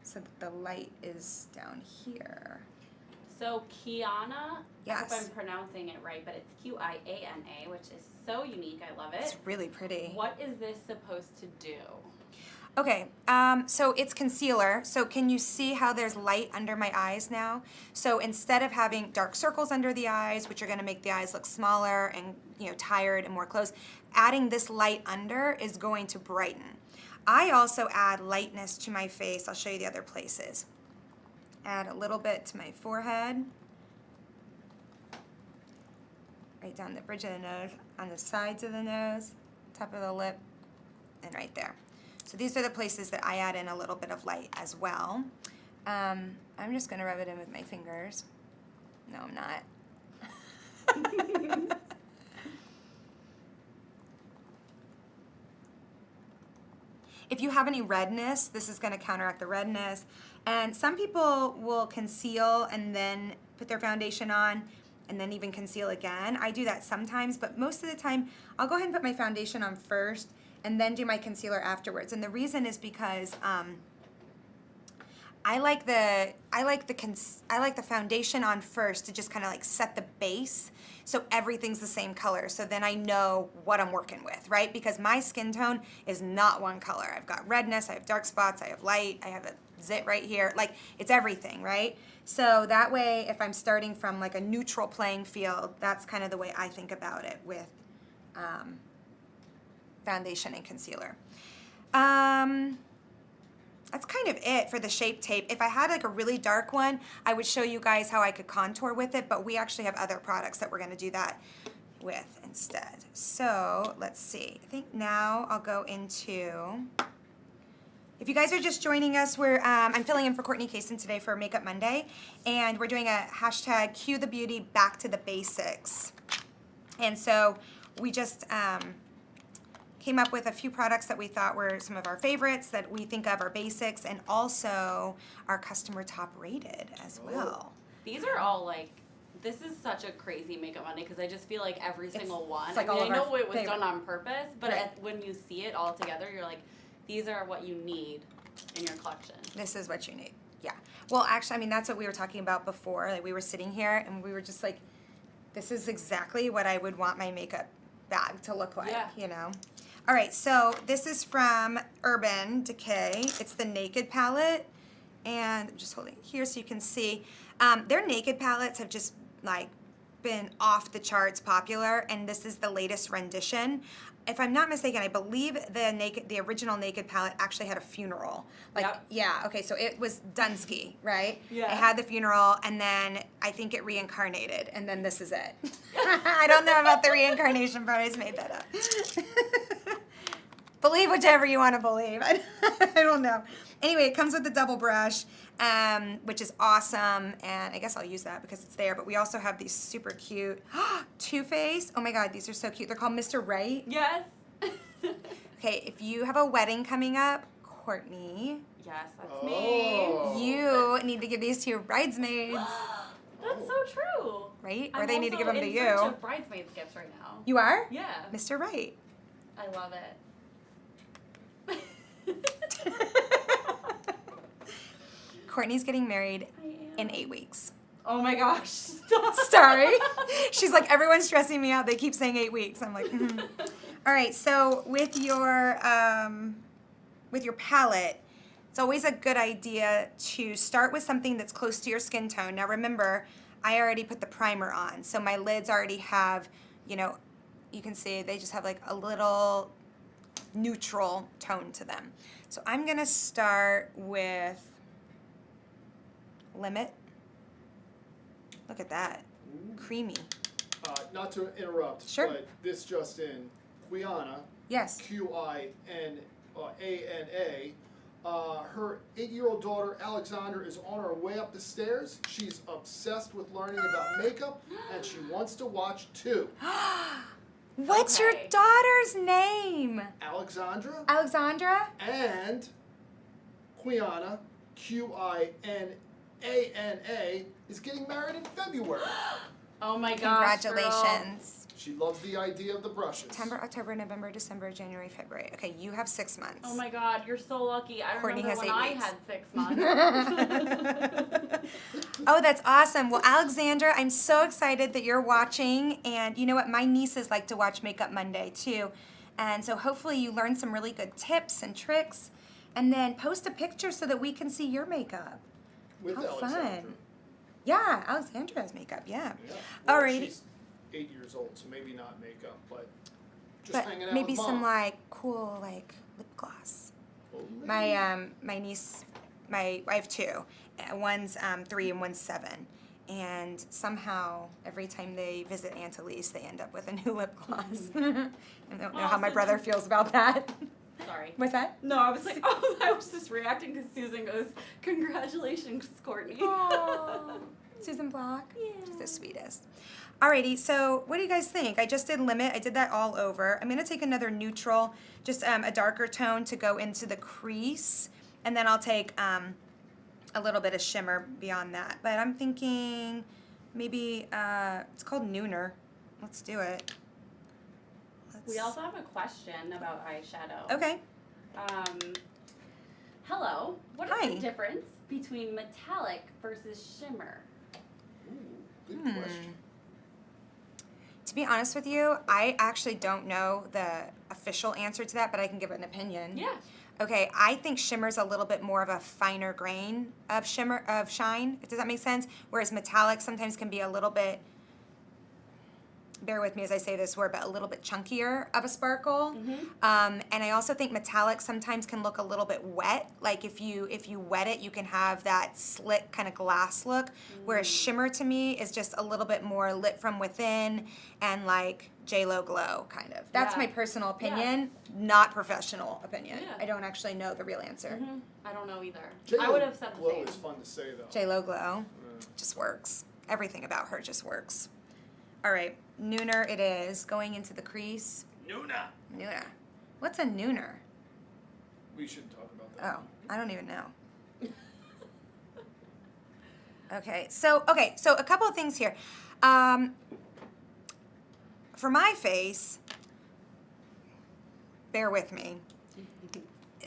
So that the light is down here. So Kiana, Yes. I hope I'm pronouncing it right, but it's Qiana, which is so unique. I love it. It's really pretty. What is this supposed to do? Okay, so it's concealer. So can you see how there's light under my eyes now? So instead of having dark circles under the eyes, which are gonna make the eyes look smaller and tired and more closed, adding this light under is going to brighten. I also add lightness to my face. I'll show you the other places. Add a little bit to my forehead. Right down the bridge of the nose, on the sides of the nose, top of the lip, and right there. So these are the places that I add in a little bit of light as well. I'm just gonna rub it in with my fingers. No, I'm not. If you have any redness, this is gonna counteract the redness. And some people will conceal and then put their foundation on and then even conceal again. I do that sometimes, but most of the time, I'll go ahead and put my foundation on first and then do my concealer afterwards. And the reason is because I like the foundation on first to just kind of like set the base so everything's the same color. So then I know what I'm working with, right? Because my skin tone is not one color. I've got redness, I have dark spots, I have light, I have a zit right here. Like, it's everything, right? So that way, if I'm starting from like a neutral playing field, that's kind of the way I think about it with foundation and concealer. That's kind of it for the Shape Tape. If I had like a really dark one, I would show you guys how I could contour with it, but we actually have other products that we're gonna do that with instead. So let's see. I think now I'll go into, if you guys are just joining us, I'm filling in for Courtney Kaysen today for Makeup Monday, and we're doing a hashtag Cue the Beauty Back to the Basics. And so we just came up with a few products that we thought were some of our favorites that we think of are basics, and also our customer top rated as well. These are all like, this is such a crazy Makeup Monday because I just feel like every single one. It's like I mean, all of I our know it was favorite. done on purpose, but Right. when you see it all together, you're like, these are what you need in your collection. This is what you need. Yeah. Well, actually, I mean, that's what we were talking about before. Like, we were sitting here and we were just like, this is exactly what I would want my makeup bag to look like, Yeah. you know? All right, so this is from Urban Decay. It's the Naked palette, and I'm just holding it here so you can see. Their Naked palettes have just like been off the charts popular, and this is the latest rendition. If I'm not mistaken, I believe the original Naked palette actually had a funeral. Like, Yep. yeah, okay, so it was Dunsky, right? Yeah. It had the funeral, and then I think it reincarnated, and then this is it. I don't know about the reincarnation, but I just made that up. Believe whichever you want to believe. I don't know. Anyway, it comes with the double brush, which is awesome, and I guess I'll use that because it's there, but we also have these super cute Too Faced. Oh my god, these are so cute. They're called Mr. Right. Yes. Okay, if you have a wedding coming up, Courtney, Yes, that's Oh. you need to give these to your bridesmaids, me. That's so true. right? Or I'm they need to give also them to in search you. of bridesmaids gifts right now. You are? Yeah. Mr. Right. I love it. Courtney's getting married I am. in 8 weeks. Oh my gosh. Stop. Sorry. She's like, everyone's stressing me out. They keep saying 8 weeks. I'm like, mm-hmm. All right, so with your palette, it's always a good idea to start with something that's close to your skin tone. Now remember, I already put the primer on, so my lids already have, you know, you can see they just have like a little neutral tone to them. So I'm gonna start with Limit. Look at that, creamy. Not to interrupt, Sure. but this just in, Quiana, Yes. Q-I-N-A-N-A, her 8-year-old daughter, Alexandra, is on her way up the stairs. She's obsessed with learning about makeup, and she wants to watch too. What's your Okay. daughter's name? Alexandra Alexandra? and Quiana, Q-I-N-A-N-A, is getting married in February. Oh my gosh. Congratulations. She loves the idea of the brushes. September, October, November, December, January, February. Okay, you have 6 months. Oh my god, you're so lucky. I Courtney remember has when 8 I weeks. had 6 months. Oh, that's awesome. Well, Alexandra, I'm so excited that you're watching. And you know what? My nieces like to watch Makeup Monday too. And so hopefully you learn some really good tips and tricks. And then post a picture so that we can see your makeup. With How Alexandra. fun. Yeah, Alexandra has makeup, yeah. Yeah. Well, Alrighty. she's 8 years old, so maybe not makeup, but just But hanging out maybe with some Mom. like cool like lip gloss. Oh, maybe. My niece, I have 2. One's 3 and one's 7. And somehow every time they visit Aunt Elise, they end up with a new lip gloss. I don't know how my brother feels about that. Sorry. What's that? No, I was like, oh, I was just reacting because Susan goes, congratulations, Courtney. Aww. Susan Block. Yeah. She's the sweetest. Alrighty, so what do you guys think? I just did Limit. I did that all over. I'm going to take another neutral, just a darker tone to go into the crease. And then I'll take a little bit of shimmer beyond that. But I'm thinking maybe, it's called Nooner. Let's do it. We also have a question about eyeshadow. Okay. Hello. What is Hi. the difference between metallic versus shimmer? Ooh, good question. To be honest with you, I actually don't know the official answer to that, but I can give an opinion. Yeah. Okay, I think shimmer's a little bit more of a finer grain of shine. Does that make sense? Whereas metallic sometimes can be a little bit, bear with me as I say this word, but a little bit chunkier of a sparkle. And I also think metallic sometimes can look a little bit wet. Like if you wet it, you can have that slick kind of glass look. Whereas shimmer to me is just a little bit more lit from within and like J-Lo glow kind of. That's my personal opinion, not professional opinion. Yeah. I don't actually know the real answer. I don't know either. J-Lo I would have said the glow same. is fun to say though. J-Lo glow just works. Everything about her just works. All right, nooner it is. Going into the crease. Nooner. What's a nooner? We should talk about that. Oh, I don't even know. Okay, so a couple of things here. For my face, bear with me.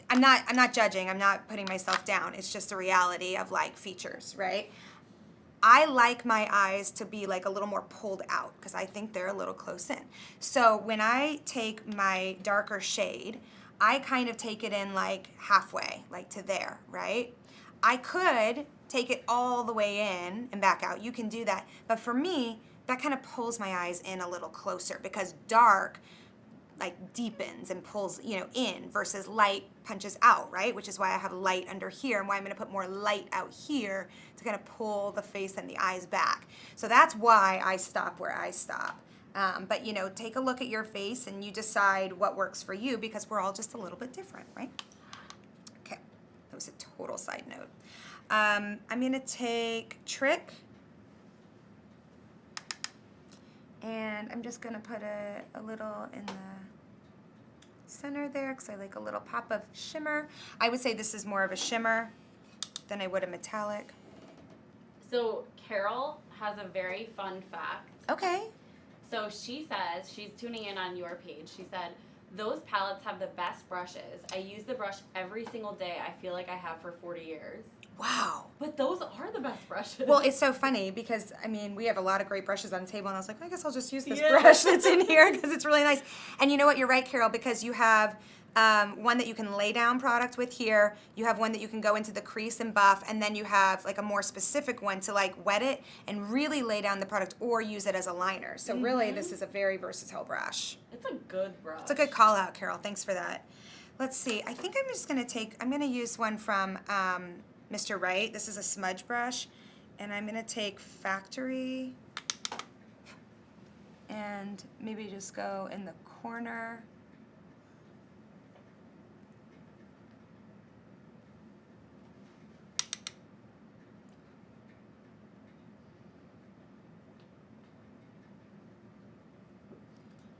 I'm not judging. I'm not putting myself down. It's just a reality of like features, right? I like my eyes to be like a little more pulled out because I think they're a little close in. So when I take my darker shade, I kind of take it in like halfway, like to there, right? I could take it all the way in and back out. You can do that. But for me, that kind of pulls my eyes in a little closer because dark like deepens and pulls, in versus light punches out, right? Which is why I have light under here and why I'm gonna put more light out here to kind of pull the face and the eyes back. So that's why I stop where I stop. But take a look at your face and you decide what works for you because we're all just a little bit different, right? Okay, that was a total side note. I'm gonna take Trick and I'm just gonna put a little in the center there because I like a little pop of shimmer. I would say this is more of a shimmer than I would a metallic. So Carol has a very fun fact. Okay. So she says, she's tuning in on your page, she said, those palettes have the best brushes. I use the brush every single day. I feel like I have for 40 years. Wow. But those are the best brushes. Well, it's so funny because, we have a lot of great brushes on the table, and I was like, I guess I'll just use this brush that's in here because it's really nice. And you know what? You're right, Carol, because you have one that you can lay down product with here. You have one that you can go into the crease and buff, and then you have like a more specific one to like wet it and really lay down the product or use it as a liner. So really, this is a very versatile brush. It's a good brush. It's a good call out, Carol. Thanks for that. Let's see. I think I'm going to use one from Mr. Right. This is a smudge brush, and I'm going to take Factory and maybe just go in the corner.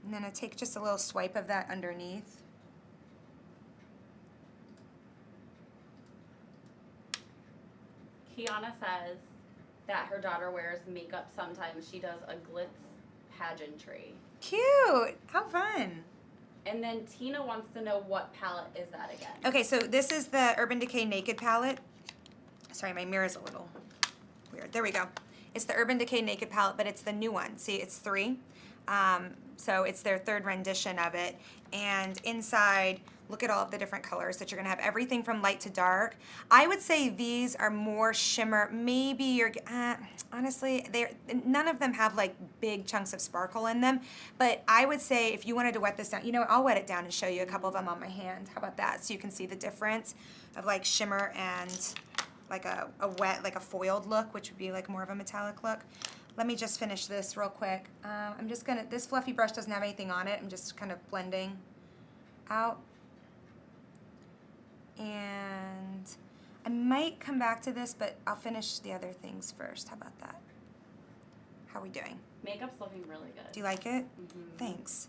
And then I take just a little swipe of that underneath. Kiana says that her daughter wears makeup sometimes. She does a glitz pageantry. Cute! How fun! And then Tina wants to know what palette is that again? Okay, so this is the Urban Decay Naked palette. Sorry, my mirror's a little weird. There we go. It's the Urban Decay Naked palette, but it's the new one. See, it's 3. So it's their 3rd rendition of it. And inside, look at all of the different colors that you're gonna have. Everything from light to dark. I would say these are more shimmer. Maybe you're, honestly, none of them have like big chunks of sparkle in them. But I would say if you wanted to wet this down, I'll wet it down and show you a couple of them on my hand. How about that? So you can see the difference of like shimmer and like a wet, like a foiled look, which would be like more of a metallic look. Let me just finish this real quick. I'm just gonna, this fluffy brush doesn't have anything on it. I'm just kind of blending out. And I might come back to this, but I'll finish the other things first. How about that? How are we doing? Makeup's looking really good. Do you like it? Thanks.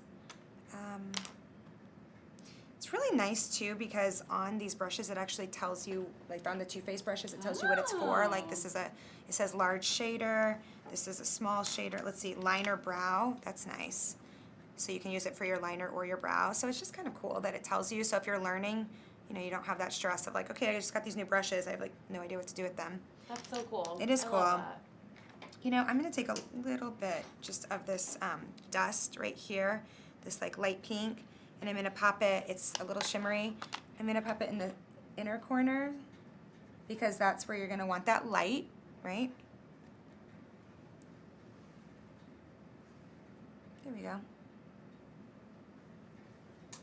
It's really nice too because on these brushes it actually tells you, like on the Too Faced brushes, it tells you what it's for. Like this is it says large shader, this is a small shader. Let's see, liner brow, that's nice. So you can use it for your liner or your brow. So it's just kind of cool that it tells you. So if you're learning, you know, you don't have that stress of like, okay, I just got these new brushes. I have like no idea what to do with them. That's so cool. It is I cool. love that. You know, I'm going to take a little bit just of this dust right here, this like light pink, and I'm going to pop it. It's a little shimmery. I'm going to pop it in the inner corner because that's where you're going to want that light, right? There we go.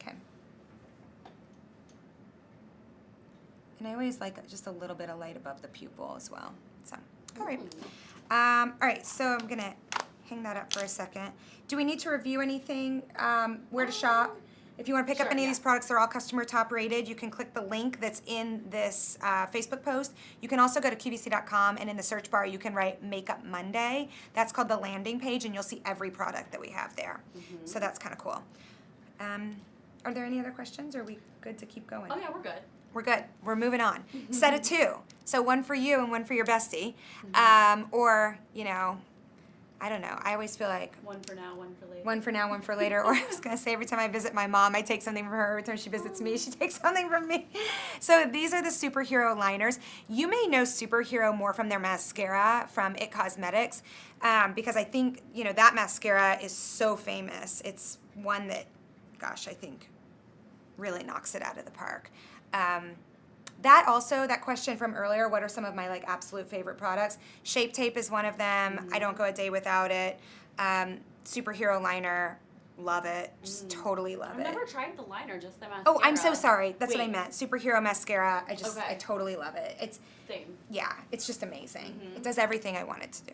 Okay. And I always like just a little bit of light above the pupil as well. So, all right. All right, so I'm going to hang that up for a second. Do we need to review anything? Where to shop? If you want to pick up Sure, any of yeah. these products, they're all customer top rated. You can click the link that's in this Facebook post. You can also go to QVC.com, and in the search bar, you can write Makeup Monday. That's called the landing page, and you'll see every product that we have there. So that's kind of cool. Are there any other questions? Or are we good to keep going? Oh yeah, we're good. We're good. We're moving on. Set of two. So one for you and one for your bestie. Or, you know, I don't know. I always feel like One for now, one for later. one for now, one for later. Or I was going to say every time I visit my mom, I take something from her. Every time she visits me, she takes something from me. So these are the Superhero liners. You may know Superhero more from their mascara from It Cosmetics because I think, you know, that mascara is so famous. It's one that, gosh, I think really knocks it out of the park. That question from earlier, what are some of my like absolute favorite products? Shape Tape is one of them. I don't go a day without it. Superhero liner, love it. Just totally love I've it. never tried the liner, just the mascara. Oh, I'm so sorry. That's what I Wait. meant. Superhero mascara. I Okay. totally love it. It's Same. yeah, it's just amazing. It does everything I want it to do.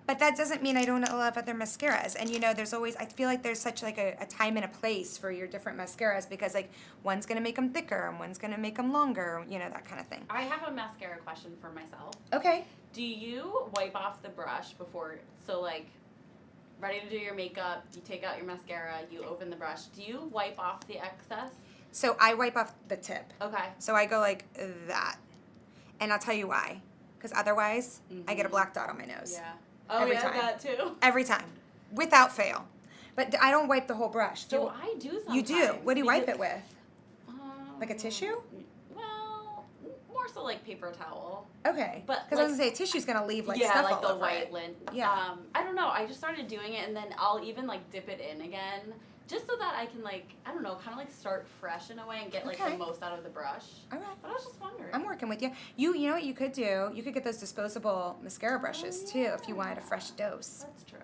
But that doesn't mean I don't love other mascaras. And you know, there's always, I feel like there's such like a time and a place for your different mascaras because like one's gonna make them thicker and one's gonna make them longer, you know, that kind of thing. I have a mascara question for myself. Okay. Do you wipe off the brush before, so like, ready to do your makeup, you take out your mascara, you open the brush. Do you wipe off the excess? So I wipe off the tip. Okay. So I go like that. And I'll tell you why. Because otherwise, I get a black dot on my nose. Yeah. Oh, Every yeah, time. that too. Every time. Without fail. But I don't wipe the whole brush. So I do sometimes. You do. What do you wipe because- it with? Like a tissue? Well, more so like paper towel. Okay. But, Because I like- was going to say, tissue's going to leave like yeah, stuff like all the over white it. lint. Yeah. I don't know. I just started doing it, and then I'll even like dip it in again, just so that I can like, I don't know, kind of like start fresh in a way and get like Okay. the most out of the brush. All right. But I was just wondering. I'm working with you. You know what you could do? You could get those disposable mascara brushes too if you wanted a fresh dose. That's true.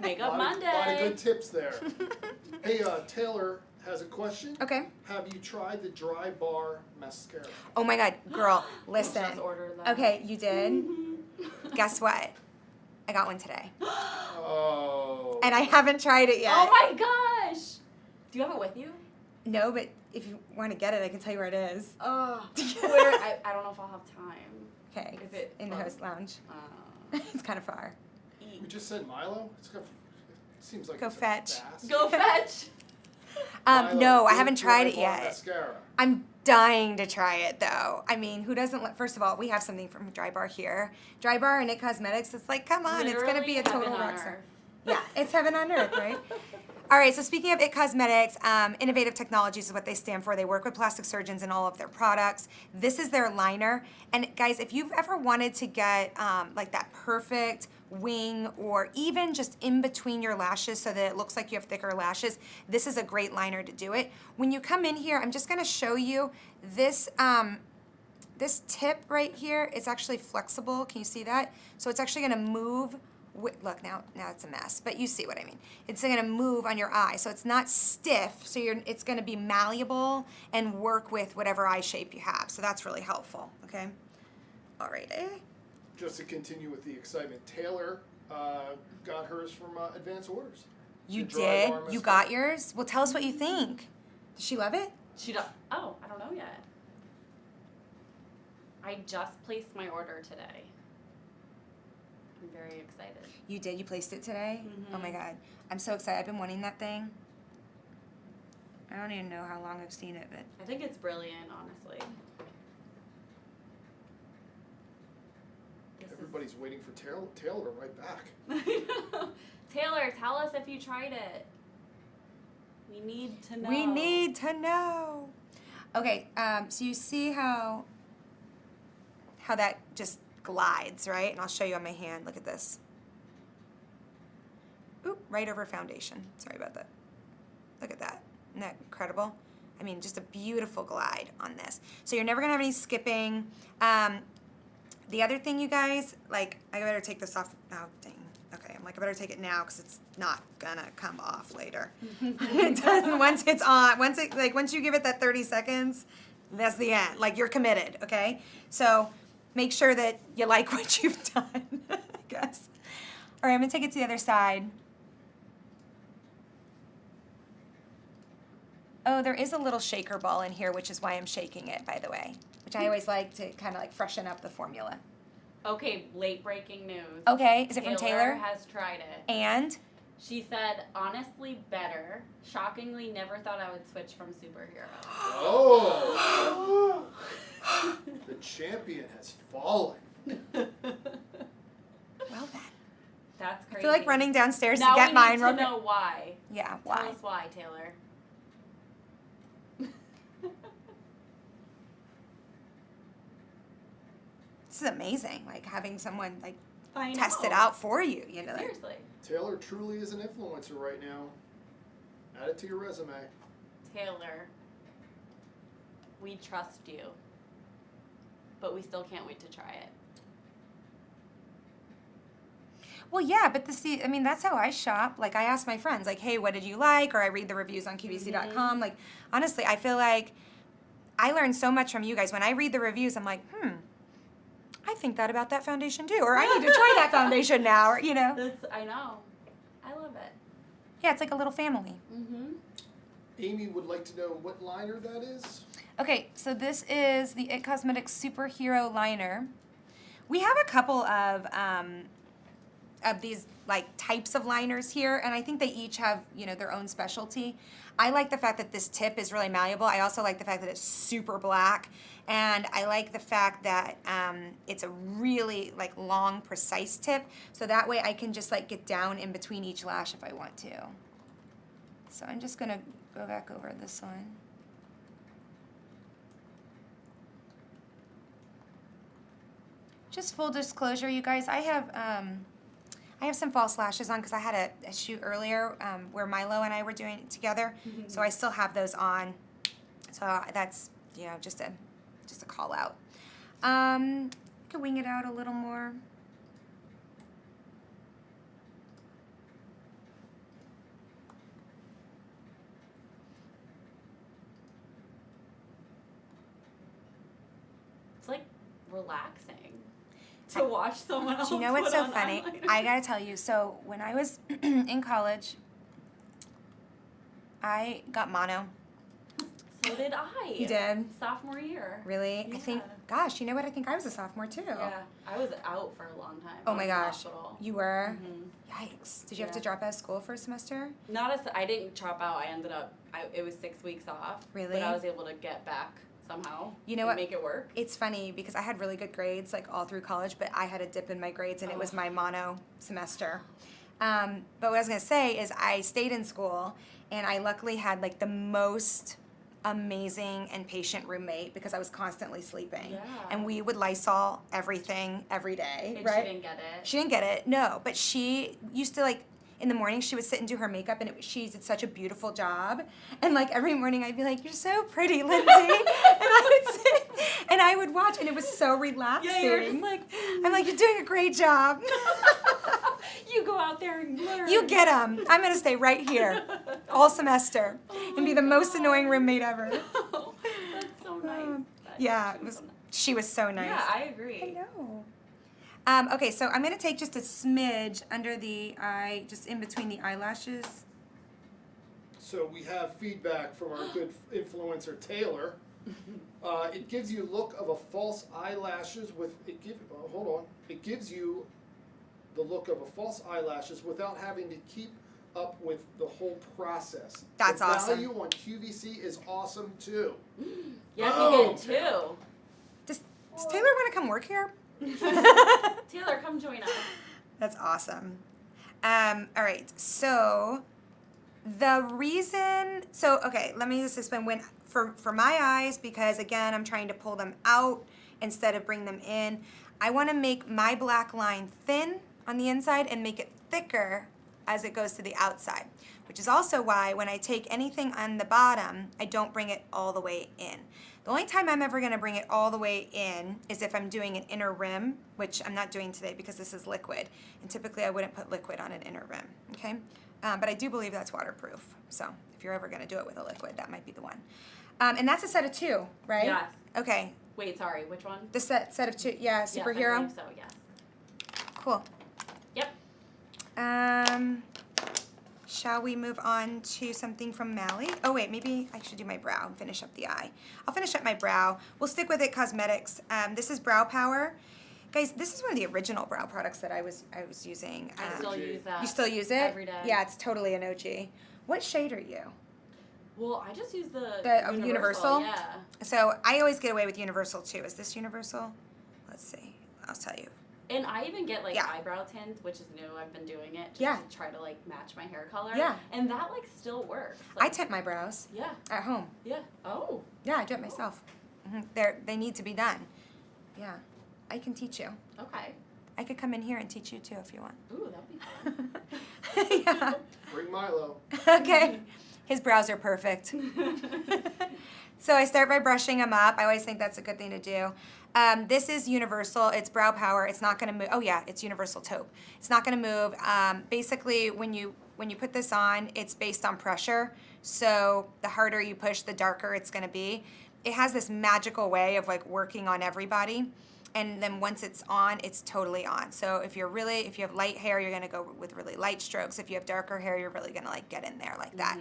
Makeup A Monday. lot of good tips there. Hey, Taylor has a question. Okay. Have you tried the Dry Bar Mascara? Oh my God, girl, listen. Just ordered that. Okay, you did? Guess what? I got one today. Oh. And I haven't tried it yet. Oh my gosh! Do you have it with you? No, but if you want to get it, I can tell you where it is. Oh. Where? I don't know if I'll have time. Okay, Is it in the fun? host lounge. Uh, It's kind of far. We just said Milo? It seems like Go it's a fetch. fast. Go fetch. Milo, No, I good haven't tried Dry it Bar yet. Mascara. I'm dying to try it though. I mean, who doesn't let, first of all, we have something from Dry Bar here. Dry Bar and It Cosmetics, it's like, come on, it's going to be a Literally total heaven on rock star. earth. Yeah, it's heaven on earth, right? All right, so speaking of It Cosmetics, Innovative Technologies is what they stand for. They work with plastic surgeons in all of their products. This is their liner. And guys, if you've ever wanted to get like that perfect wing or even just in between your lashes so that it looks like you have thicker lashes, this is a great liner to do it. When you come in here, I'm just gonna show you this, this tip right here. It's actually flexible, can you see that? So it's actually gonna move. Look, now it's a mess, but you see what I mean. It's gonna move on your eye, so it's not stiff, so it's gonna be malleable and work with whatever eye shape you have, so that's really helpful, okay? Alrighty. Just to continue with the excitement, Taylor got hers from Advance Orders. You The Dry did? Bar You Mascara. got yours? Well, tell us what you think. Does she love it? She don't. Oh, I don't know yet. I just placed my order today. I'm very excited. You did? You placed it today? Oh my God. I'm so excited. I've been wanting that thing. I don't even know how long I've seen it, but I think it's brilliant, honestly. Everybody's waiting for Taylor to write back. Taylor, tell us if you tried it. We need to know. We need to know. Okay, so you see how that just glides, right? And I'll show you on my hand. Look at this. Oop, right over foundation. Sorry about that. Look at that. Isn't that incredible? I mean, just a beautiful glide on this. So you're never gonna have any skipping. The other thing, you guys, like, I better take this off. Oh, dang. Okay, I'm like, I better take it now because it's not gonna come off later. It doesn't once it's on. Once you give it that 30 seconds, that's the end. Like, you're committed, okay? So make sure that you like what you've done, I guess. All right, I'm gonna take it to the other side. Oh, there is a little shaker ball in here, which is why I'm shaking it, by the way. Which I always like to kind of like freshen up the formula. Okay, late breaking news. Okay, is it from Taylor? Has tried it. And? She said, honestly, better. Shockingly, never thought I would switch from superhero. Oh! The champion has fallen. Well then. That's crazy. I feel like running downstairs now to get mine. Now we need to know why. Yeah, why? Tell us why, Taylor. This is amazing, like having someone like I test know. it out for you, you know. Like, Seriously. Taylor truly is an influencer right now. Add it to your resume. Taylor, we trust you, but we still can't wait to try it. well, yeah, but I mean, that's how I shop. Like, I ask my friends, like, hey, what did you like? Or I read the reviews on QVC.com. Like, honestly, I feel like I learned so much from you guys. When I read the reviews, I'm like, I think that about that foundation too. Or I need to try that foundation now. Or, you know. I know. I love it. Yeah, it's like a little family. Mm-hmm. Amy would like to know what liner that is. Okay, so this is the It Cosmetics Superhero Liner. We have a couple of these like types of liners here, and I think they each have, you know, their own specialty. I like the fact that this tip is really malleable. I also like the fact that it's super black, and I like the fact that it's a really like long, precise tip, so that way I can just like get down in between each lash if I want to. So I'm just gonna go back over this one. Just full disclosure, you guys, I have some false lashes on because I had a shoot earlier where Milo and I were doing it together, so I still have those on. So that's, you know, just a call out. Could wing it out a little more. It's like relaxing to watch someone else. Do you know what's put so on funny? eyeliner. I gotta tell you, so when I was in college, I got mono. So did I. You did? Sophomore year. Really? Yeah. I think, gosh, you know what? I think I was a sophomore too. Yeah, I was out for a long time. Oh I was my in gosh. hospital. You were? Mhm. Yikes. Did you have to Yeah. drop out of school for a semester? I didn't drop out. I ended up, it was 6 weeks off. Really? But I was able to get back somehow. You know and what? Make it work. It's funny because I had really good grades like all through college, but I had a dip in my grades and it was my mono semester. But what I was gonna say is I stayed in school and I luckily had like the most amazing and patient roommate because I was constantly sleeping. Yeah. And we would Lysol everything every day, And right? she didn't get it. She didn't get it, no. But she used to like, in the morning she would sit and do her makeup and she did such a beautiful job. And like every morning I'd be like, you're so pretty, Lindsay. And I would sit and I would watch and it was so relaxing. Yeah, you're just like, I'm like, you're doing a great job. you go out there and learn. You get them. I'm going to stay right here all semester and be the most annoying roommate ever. Oh, that's so nice. Yeah, She was so nice. she was so nice. Yeah, I agree. I know. Okay, so I'm going to take just a smidge under the eye, just in between the eyelashes. So we have feedback from our good influencer Taylor. It gives you a look of a false eyelashes with hold on. It gives you the look of a false eyelashes without having to keep up with the whole process. That's the awesome. The value on QVC is awesome too. Yes, Oh. you get two. Does Taylor want to come work here? Taylor, come join us. That's awesome. All right, so The reason, so okay, let me just explain. When for my eyes, because again, I'm trying to pull them out instead of bring them in. I want to make my black line thin on the inside and make it thicker as it goes to the outside, which is also why when I take anything on the bottom, I don't bring it all the way in. The only time I'm ever going to bring it all the way in is if I'm doing an inner rim, which I'm not doing today because this is liquid, and typically I wouldn't put liquid on an inner rim, okay? But I do believe that's waterproof, so if you're ever going to do it with a liquid, that might be the one. And that's a set of 2, right? Yes. Okay. Wait, sorry, which one? The set of 2, yeah, superhero. Yes, I believe so, yes. Cool. Yep. Shall we move on to something from Mally? Oh wait, maybe I should do my brow and finish up the eye. I'll finish up my brow. We'll stick with it, Cosmedix. This is Brow Power. Guys, this is one of the original brow products that I was using. I still use that. You still use it? Every day. Yeah, it's totally an OG. What shade are you? Well, I just use the Universal? Yeah. So I always get away with Universal too. Is this Universal? Let's see. I'll tell you. And I even get like Yeah. eyebrow tint, which is new. I've been doing it just Yeah. to try to like match my hair color. Yeah. And that like still works. I Like, tint my brows Yeah. at home. Yeah. Oh. Yeah, I do it myself. They need to be done. Yeah, I can teach you. Okay. I could come in here and teach you too if you want. Ooh, that'd be fun. Yeah. Bring Milo. Okay. His brows are perfect. So I start by brushing them up. I always think that's a good thing to do. This is Universal. It's Brow Power. It's not going to move. Oh yeah, it's Universal Taupe. It's not going to move. Basically, when you put this on, it's based on pressure. So the harder you push, the darker it's going to be. It has this magical way of like working on everybody. And then once it's on, it's totally on. So if you have light hair, you're gonna go with really light strokes. If you have darker hair, you're really gonna like get in there like that.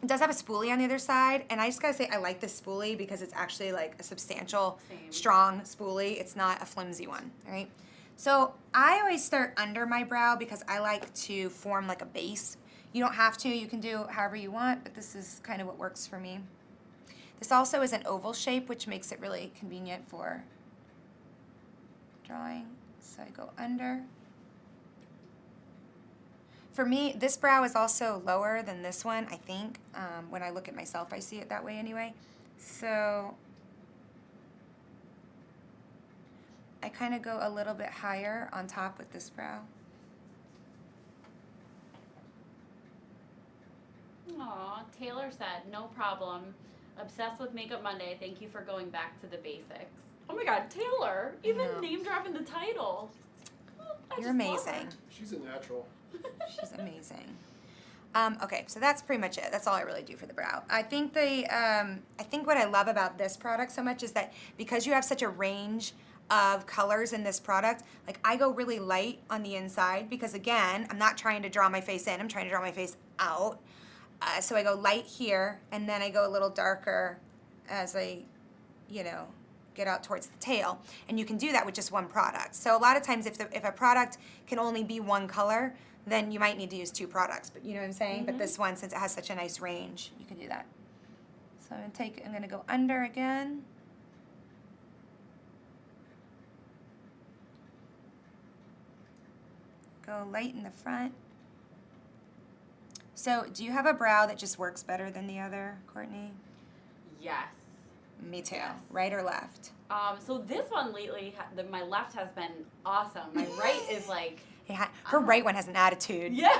It does have a spoolie on the other side, and I just gotta say I like this spoolie because it's actually like a substantial, strong spoolie. It's not a flimsy one, all right? So I always start under my brow because I like to form like a base. You don't have to, you can do however you want, but this is kind of what works for me. This also is an oval shape, which makes it really convenient for drawing. So I go under. For me, this brow is also lower than this one, I think. When I look at myself, I see it that way anyway. So I kind of go a little bit higher on top with this brow. Aw, Taylor said, no problem. Obsessed with Makeup Monday. Thank you for going back to the basics. Oh my god, Taylor! Even name dropping the title. You're amazing. She's a natural. She's amazing. Okay, so that's pretty much it. That's all I really do for the brow. I think what I love about this product so much is that because you have such a range of colors in this product, like I go really light on the inside because again, I'm not trying to draw my face in, I'm trying to draw my face out. So I go light here, and then I go a little darker as I, get out towards the tail. And you can do that with just one product. So a lot of times if a product can only be one color, then you might need to use 2 products. But you know what I'm saying? But this one, since it has such a nice range, you can do that. So I'm gonna go under again. Go light in the front. So, do you have a brow that just works better than the other, Courtney? Yes. Me too. Yes. Right or left? So this one lately, my left has been awesome. My right is like... Her right one has an attitude. Yeah.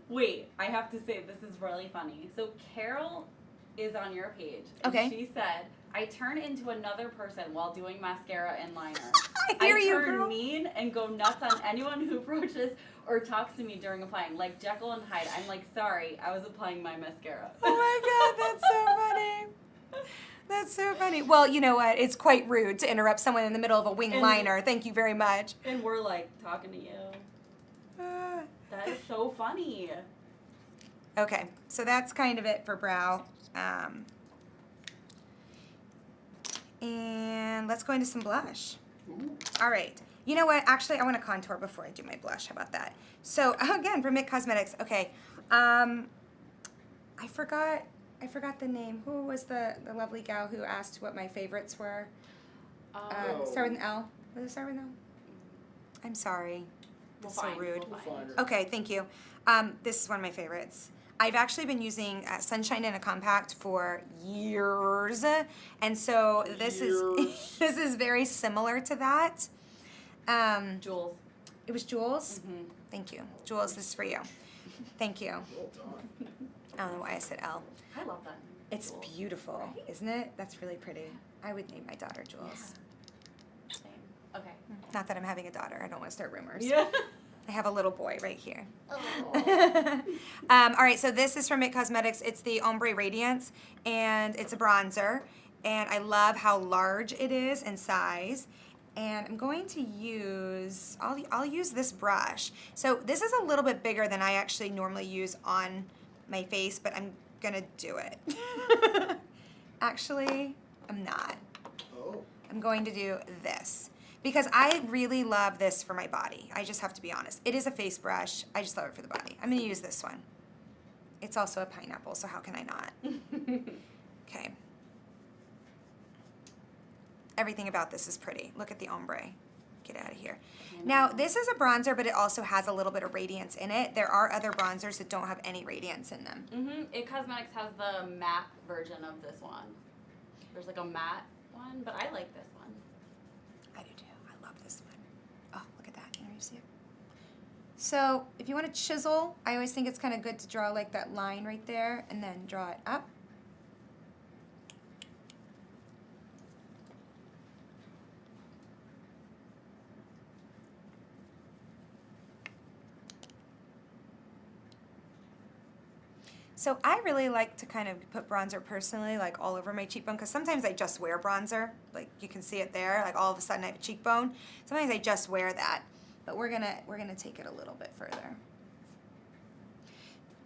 Wait, I have to say, this is really funny. So Carol is on your page. And Okay. she said, I turn into another person while doing mascara and liner. I hear you, turn girl. mean and go nuts on anyone who approaches or talks to me during applying. Like Jekyll and Hyde. I'm like, sorry, I was applying my mascara. Oh my god, that's so funny. That's so funny. Well, you know what? It's quite rude to interrupt someone in the middle of a wing liner. Thank you very much. And we're like, talking to you. That is so funny. Okay, so that's kind of it for brow. And let's go into some blush. Ooh. All right. You know what? Actually, I want to contour before I do my blush. How about that? So, again, from It Cosmetics. Okay. I forgot the name. Who was the lovely gal who asked what my favorites were? Start with an L. Was it start with an L? I'm sorry. We'll So find. rude. We'll We'll find. find her. Okay, thank you. This is one of my favorites. I've actually been using Sunshine in a Compact for years, and so this Years. is this is very similar to that. Jules. It was Jules. Mm-hmm. Thank you, Jules. This is for you. Thank you. Well done. I don't know why I said L. I love that. It's Jules. beautiful, Right? isn't it? That's really pretty. I would name my daughter Jules. Same. Okay. Not that I'm having a daughter. I don't want to start rumors. Yeah. I have a little boy right here. Aw. All right, so this is from It Cosmetics. It's the Ombre Radiance, and it's a bronzer. And I love how large it is in size. And I'm going to use, I'll use this brush. So this is a little bit bigger than I actually normally use on my face, but I'm gonna do it. Actually, I'm not. Oh. I'm going to do this because I really love this for my body. I just have to be honest. It is a face brush. I just love it for the body. I'm going to use this one. It's also a pineapple, so how can I not? Okay. Everything about this is pretty. Look at the ombre. Get out of here. Now, this is a bronzer, but it also has a little bit of radiance in it. There are other bronzers that don't have any radiance in them. Mm-hmm. It Cosmetics has the matte version of this one. There's like a matte one, but I like this one. I do too. I love this one. Oh, look at that. Can you see it? So if you want to chisel, I always think it's kind of good to draw like that line right there and then draw it up. So I really like to kind of put bronzer personally, like all over my cheekbone, because sometimes I just wear bronzer. Like you can see it there, like all of a sudden I have a cheekbone. Sometimes I just wear that, but we're gonna take it a little bit further.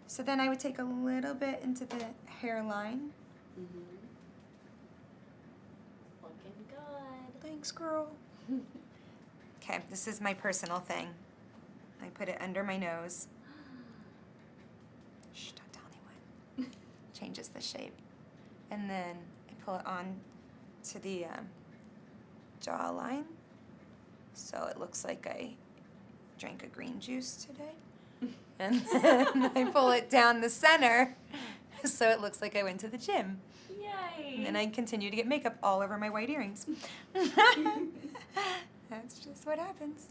So then I would take a little bit into the hairline. Mm-hmm. Looking good. Thanks, girl. Okay, this is my personal thing. I put it under my nose. Shh, don't tell anyone. Changes the shape. And then I pull it on to the jawline. So it looks like I drank a green juice today. And then I pull it down the center so it looks like I went to the gym. Yay! And then I continue to get makeup all over my white earrings. That's just what happens.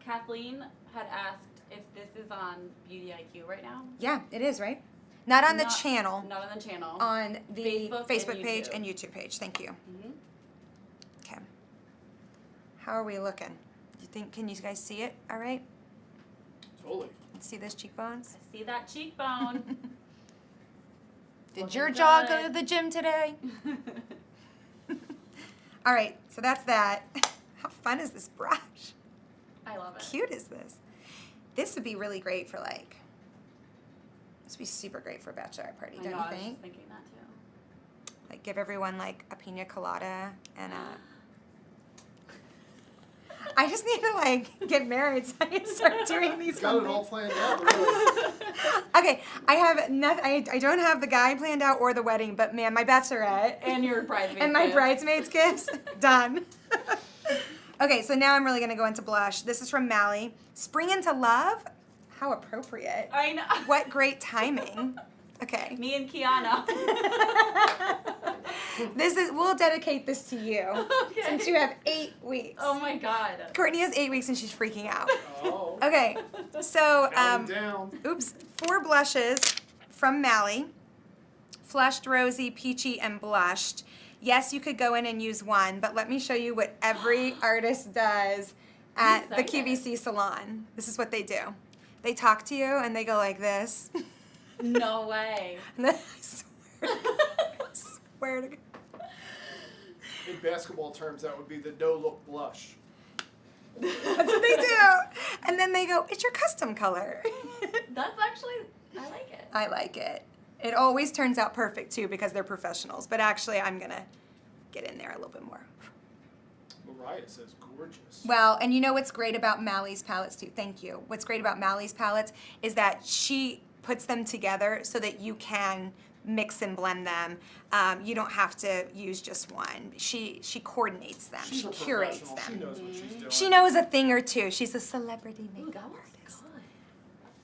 Kathleen had asked if this is on Beauty IQ right now. Yeah, it is, right? Not on the Not- channel. Not on the channel. On the Facebook Facebook and page YouTube. and YouTube page. Thank you. Mm-hmm. Okay. How are we looking? You think? Can you guys see it? All right. Totally. See those cheekbones? I see that cheekbone. Did Looking your jaw go good. to the gym today? All right. So that's that. How fun is this brush? I love it. Cute is this? This would be really great for like. This would be super great for a bachelorette party, I don't know, you I was think? just thinking that too. Like give everyone like a pina colada and a. I just need to like get married so I can start doing these. Got fun it all things. planned out. Really. Okay, I have nothing. I don't have the guy planned out or the wedding, but man, my bachelorette And your bridesmaids. and my gift. bridesmaids gifts done. Okay, so now I'm really gonna go into blush. This is from Mally. Spring into Love. How appropriate. I know. What great timing. Okay. Me and Kiana. We'll dedicate this to you. Okay. Since you have 8 weeks. Oh my god. Courtney has 8 weeks and she's freaking out. Oh. Okay, so Counting down. oops, 4 blushes from Mally. Flushed, rosy, peachy, and blushed. Yes, you could go in and use one, but let me show you what every artist does at the excited. QVC salon. This is what they do. They talk to you and they go like this. No way. And then I swear to God. In basketball terms, that would be the no-look blush. That's what they do. And then they go, it's your custom color. That's actually, I like it. I like it. It always turns out perfect too because they're professionals. But actually, I'm going to get in there a little bit more. Mariah says gorgeous. Well, and you know what's great about Mally's palettes too? Thank you. What's great about Mally's palettes is that she puts them together so that you can mix and blend them. You don't have to use just one. She coordinates them. She's she a curates professional. them. She knows what she's doing. She knows a thing or two. She's a celebrity Ooh, makeup that looks artist. good.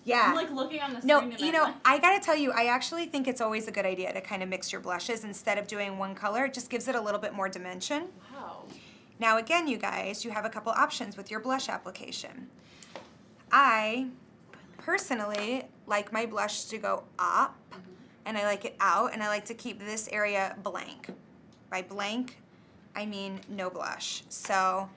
Yeah. I'm like looking on the No, screen. you know, I gotta tell you, I actually think it's always a good idea to kind of mix your blushes instead of doing one color. It just gives it a little bit more dimension. Wow. Now again, you guys, you have a couple options with your blush application. I personally like my blush to go up, and I like it out, and I like to keep this area blank. By blank, I mean no blush. So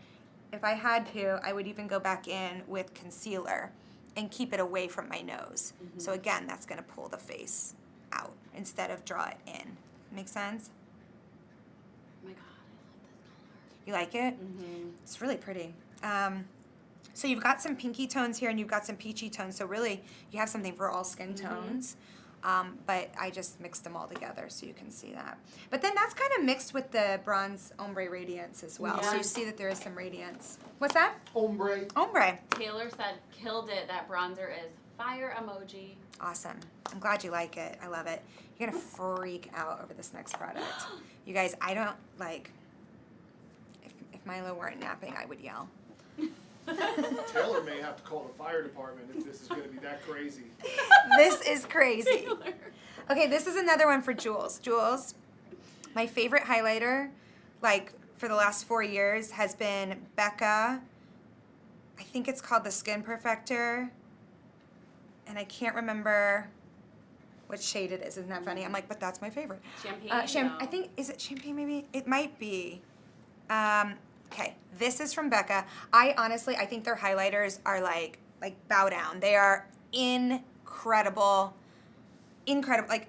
if I had to, I would even go back in with concealer and keep it away from my nose. So again, that's gonna pull the face out instead of draw it in. Make sense? Oh my god, I You like it? love this color. It's really pretty. So you've got some pinky tones here and you've got some peachy tones. So really, you have something for all skin tones. But I just mixed them all together so you can see that. But then that's kind of mixed with the bronze Ombre Radiance as well. So you Yeah. see that there is some radiance. What's that? Ombre. Ombre. Taylor said, killed it. That bronzer is fire emoji. Awesome. I'm glad you like it. I love it. You're going to freak out over this next product. You guys, I don't like, if Milo weren't napping, I would yell. Taylor may have to call the fire department if this is going to be that crazy. This is crazy. Okay, this is another one for Jules. Jules, my favorite highlighter, like for the last 4 years, has been Becca. I think it's called the Skin Perfector. And I can't remember what shade it is. Isn't that funny? I'm like, but that's my favorite. Champagne? No. I think, is it champagne maybe? It might be. Okay, this is from Becca. I think their highlighters are like bow down. They are incredible. Like,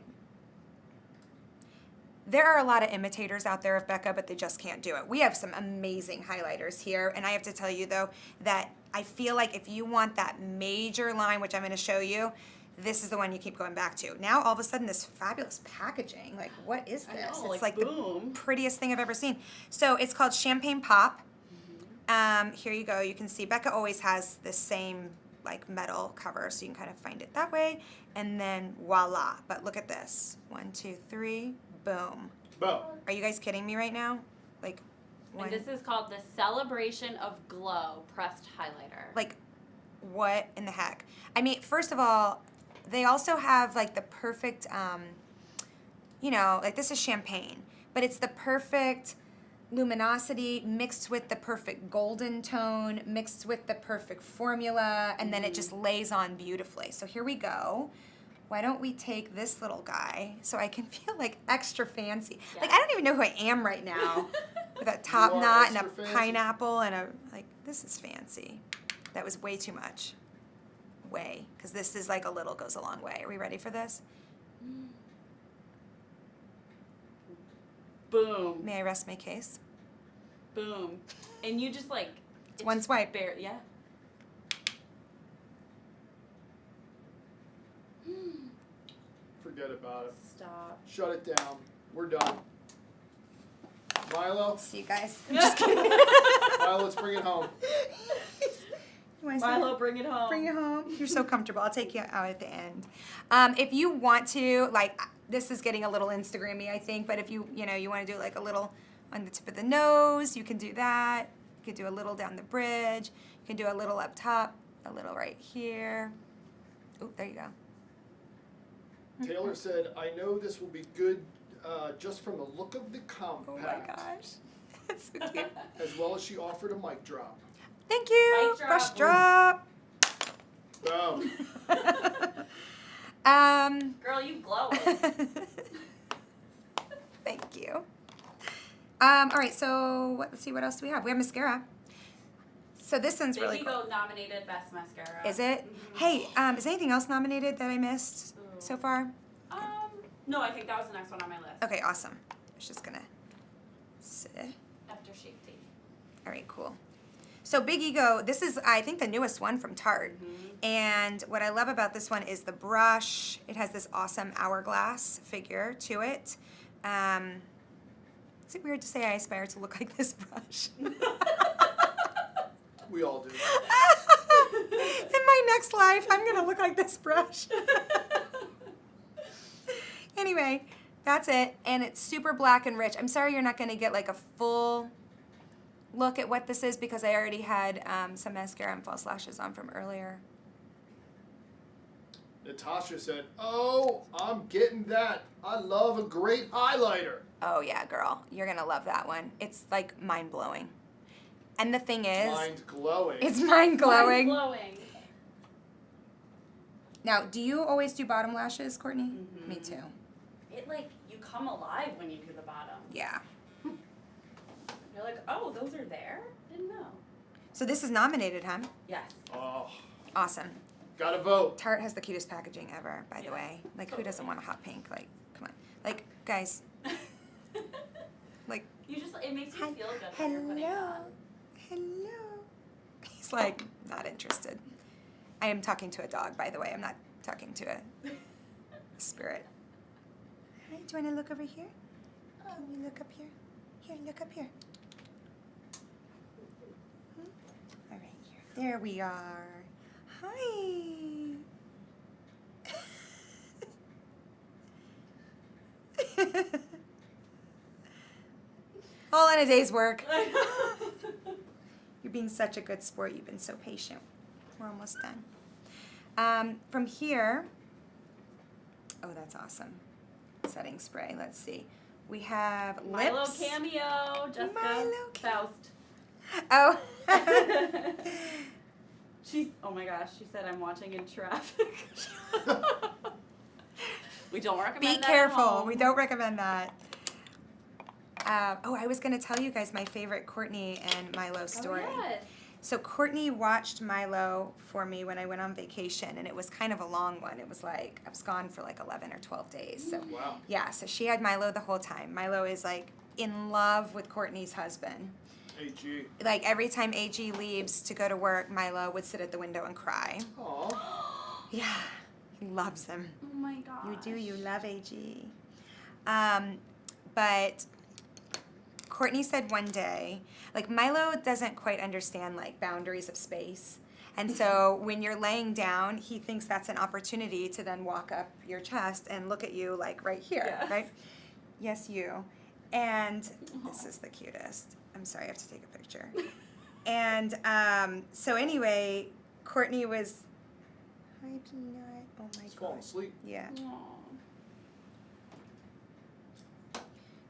there are a lot of imitators out there of Becca, but they just can't do it. We have some amazing highlighters here, and I have to tell you though that I feel like if you want that major line, which I'm going to show you, this is the one you keep going back to. Now all of a sudden this fabulous packaging, like what is I this? know, It's like, like boom. the prettiest thing I've ever seen. So it's called Champagne Pop. Here you go. You can see Becca always has the same like metal cover, so you can kind of find it that way. And then voila. But look at this. 1, 2, 3, boom. Bo. Are you guys kidding me right now? Like one, And this is called the Celebration of Glow Pressed Highlighter. like what in the heck? I mean, first of all, they also have like the perfect, like this is champagne, but it's the perfect luminosity mixed with the perfect golden tone, mixed with the perfect formula, and then it just lays on beautifully. So here we go. Why don't we take this little guy so I can feel like extra fancy? Yeah. Like I don't even know who I am right now with a top You are knot and a extra fancy. pineapple and this is fancy. That was way too much. Way, because this is like a little goes a long way. Are we ready for this? Boom. May I rest my case? Boom. And you just like... It's one swipe. Yeah. Forget about it. Stop. Shut it down. We're done. Milo, See you guys. I'm just kidding. Milo, let's bring it home. You wanna say Milo, that? bring it home. Bring it home. You're so comfortable. I'll take you out at the end. If you want to, like, this is getting a little Instagrammy, I think, but if you want to do like a little on the tip of the nose, you can do that. You can do a little down the bridge. You can do a little up top, a little right here. Oh, there you go. Taylor said, I know this will be good just from the look of the compact. Oh my gosh. That's so cute. As well as she offered a mic drop. Thank you. Mic drop. Brush drop. Boom. Girl, you glowing. Thank you. All right, so let's see, what else do we have? We have mascara. So this one's Big really cool. Ego nominated Best Mascara. Is it? Mhm. Hey, is anything else nominated that I missed so far? No, I think that was the next one on my list. Okay, awesome. I was just gonna sit. After Shake Tea. All right, cool. So Big Ego, this is, I think, the newest one from Tarte. And what I love about this one is the brush. It has this awesome hourglass figure to it. Is it weird to say I aspire to look like this brush? We all do. In my next life, I'm gonna look like this brush. anyway, that's it. And it's super black and rich. I'm sorry you're not going to get like a full look at what this is because I already had some mascara and false lashes on from earlier. Natasha said, "Oh, I'm getting that. I love a great highlighter." Oh yeah, girl. You're going to love that one. It's like mind-blowing. And the thing is... Mind glowing. It's mind-glowing. Mind-blowing. Now, do you always do bottom lashes, Courtney? Mhm. Me too. It like, you come alive when you do the bottom. Yeah. You're like, oh, those are there? Didn't know. So this is nominated, huh? Yes. Oh, Awesome. gotta vote. Tarte has the cutest packaging ever, by the Yeah, way. Like, who totally. doesn't want a hot pink? Like, come on. Like, guys, like, You just, it makes you Hi- feel good when you're putting it hello. on. Hello. He's like, not interested. I am talking to a dog, by the way. I'm not talking to a spirit. Hi, do you want to look over here? Can you look up here? Here, look up here. All right, here. There we are. Hi. All in a day's work. You're being such a good sport. You've been so patient. We're almost done. From here, oh, that's awesome. Setting spray. Let's see. We have Milo lips. cameo, Jessica Milo Faust. Oh. She's, oh my gosh, she said I'm watching in traffic. We don't recommend Be that at careful. home. We don't recommend that. Oh, I was going to tell you guys my favorite Courtney and Milo story. Oh, yes. So Courtney watched Milo for me when I went on vacation, and it was kind of a long one. It was like, I was gone for like 11 or 12 days. So Wow. yeah, so she had Milo the whole time. Milo is like in love with Courtney's husband. AG. Like every time AG leaves to go to work, Milo would sit at the window and cry. Aw. Yeah, he loves him. Oh my gosh. You do, you love AG. But Courtney said one day, like Milo doesn't quite understand like boundaries of space. And so when you're laying down, he thinks that's an opportunity to then walk up your chest and look at you like right here, Yes. right? Yes, you. And this is the cutest. I'm sorry, I have to take a picture. And so anyway, Courtney was, hi Peanut. Oh my He's falling God. asleep. Yeah. Aw.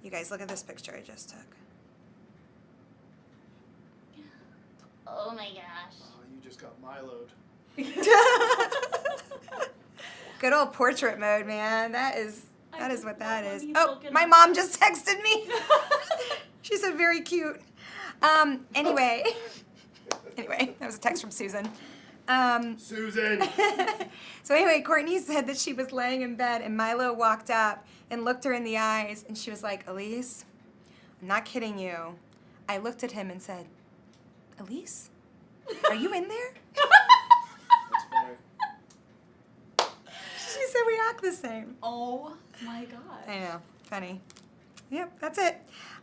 You guys, look at this picture I just took. Oh my gosh. Oh, you just got Milo'd. Good old portrait mode, man. That is I what just that love is. when you Oh, look at my us. mom just texted me. She said very cute. Anyway, that was a text from Susan. Susan. So anyway, Courtney said that she was laying in bed and Milo walked up and looked her in the eyes and she was like, Elise, I'm not kidding you. I looked at him and said, Elise, are you in there? That's funny. She said we act the same. Oh my gosh. I know, funny. Yep, that's it.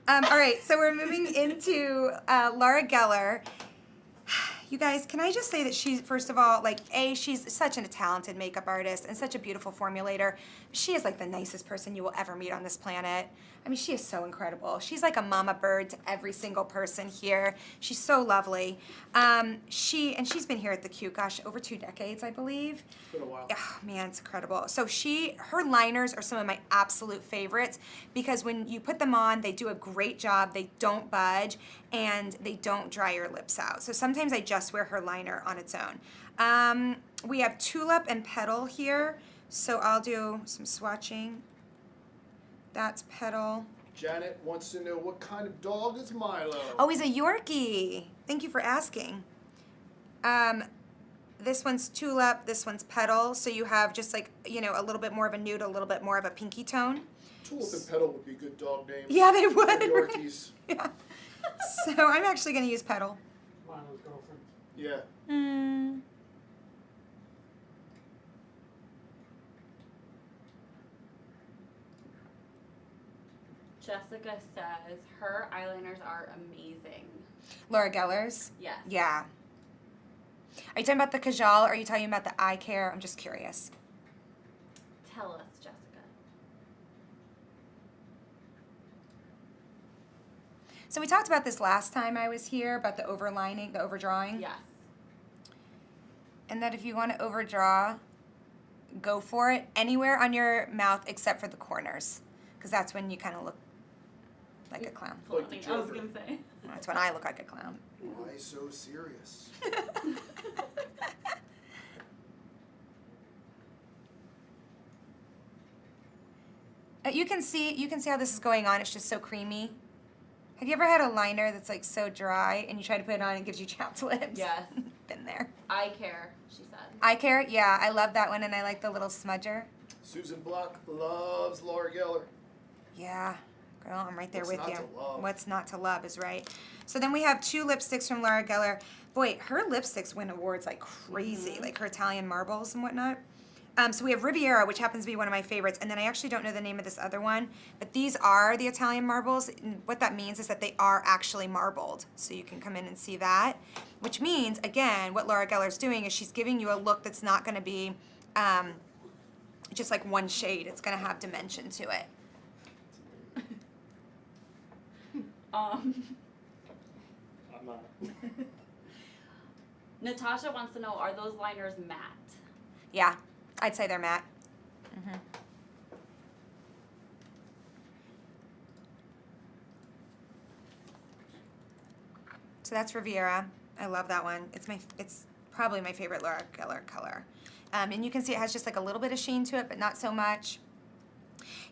All right, so we're moving into Laura Geller. You guys, can I just say that she's, first of all, like, she's such a talented makeup artist and such a beautiful formulator. She is like the nicest person you will ever meet on this planet. I mean, she is so incredible. She's like a mama bird to every single person here. She's so lovely. She's been here at the Q, gosh, over 2 decades, I believe. It's been a while. Oh, man, it's incredible. So her liners are some of my absolute favorites because when you put them on, they do a great job. They don't budge and they don't dry your lips out. So sometimes I just wear her liner on its own. We have Tulip and Petal here. So I'll do some swatching. That's Petal. Janet wants to know what kind of dog is Milo. Oh, he's a Yorkie. Thank you for asking. This one's Tulip, this one's Petal. So you have just like, a little bit more of a nude, a little bit more of a pinky tone. Tulip and Petal would be good dog names. Yeah, they would. For right? Yorkies. Yeah. So I'm actually going to use Petal. Milo's girlfriend. Yeah. Jessica says her eyeliners are amazing. Laura Geller's. Yes. Yeah. Are you talking about the Kajal or are you talking about the eye care? I'm just curious. Tell us, Jessica. So we talked about this last time I was here, about the overlining, the overdrawing. Yes. And that if you want to overdraw, go for it anywhere on your mouth except for the corners. Because that's when you kind of look like a clown. Like the I was Joker. gonna say. That's when I look like a clown. Why so serious? You can see how this is going on. It's just so creamy. Have you ever had a liner that's like so dry and you try to put it on and it gives you chapped lips? Yes. Been there. Eye care, she said. Eye care, yeah, I love that one, and I like the little smudger. Susan Block loves Laura Geller. Yeah, girl, I'm right there What's with not you. to love? What's not to love is right. So then we have 2 lipsticks from Laura Geller. Boy, her lipsticks win awards like crazy, like her Italian marbles and whatnot. So we have Riviera, which happens to be one of my favorites, and then I actually don't know the name of this other one, but these are the Italian marbles. And what that means is that they are actually marbled, so you can come in and see that, which means, again, what Laura Geller's doing is she's giving you a look that's not going to be just like one shade. It's going to have dimension to it. I'm not. Natasha wants to know, are those liners matte? Yeah, I'd say they're matte. So that's Riviera. I love that one. It's probably my favorite Laura Geller color. And you can see it has just like a little bit of sheen to it, but not so much.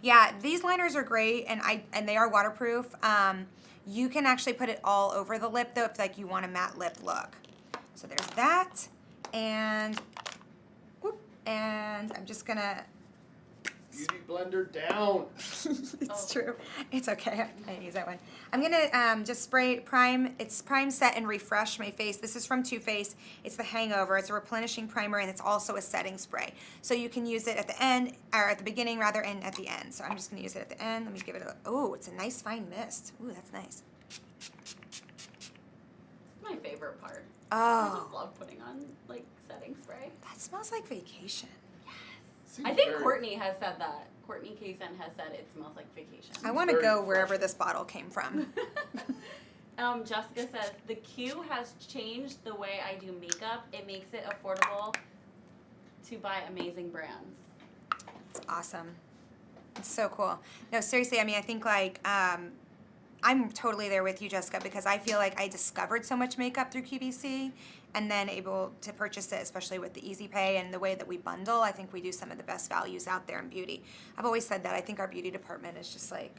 Yeah, these liners are great, and they are waterproof. You can actually put it all over the lip though if like you want a matte lip look. So there's that, and I'm just gonna. Beauty blender down. It's true. It's okay. I didn't use that one. I'm gonna just spray prime. It's prime, set, and refresh my face. This is from Too Faced. It's the Hangover. It's a replenishing primer, and it's also a setting spray. So you can use it at the end, or at the beginning rather, and at the end. So I'm just gonna use it at the end. Let me give it a. Oh, it's a nice fine mist. Ooh, that's nice. My favorite part. I just Oh, love putting on like setting spray. that smells like vacation. Seems I think very- Courtney has said that. Courtney Kaysen has said it smells like vacation. I want to very go wherever refreshing. this bottle came from. Jessica says, the Q has changed the way I do makeup. It makes it affordable to buy amazing brands. It's awesome. It's so cool. No, seriously, I mean, I think like I'm totally there with you, Jessica, because I feel like I discovered so much makeup through QVC and then able to purchase it, especially with the Easy Pay and the way that we bundle. I think we do some of the best values out there in beauty. I've always said that. I think our beauty department is just like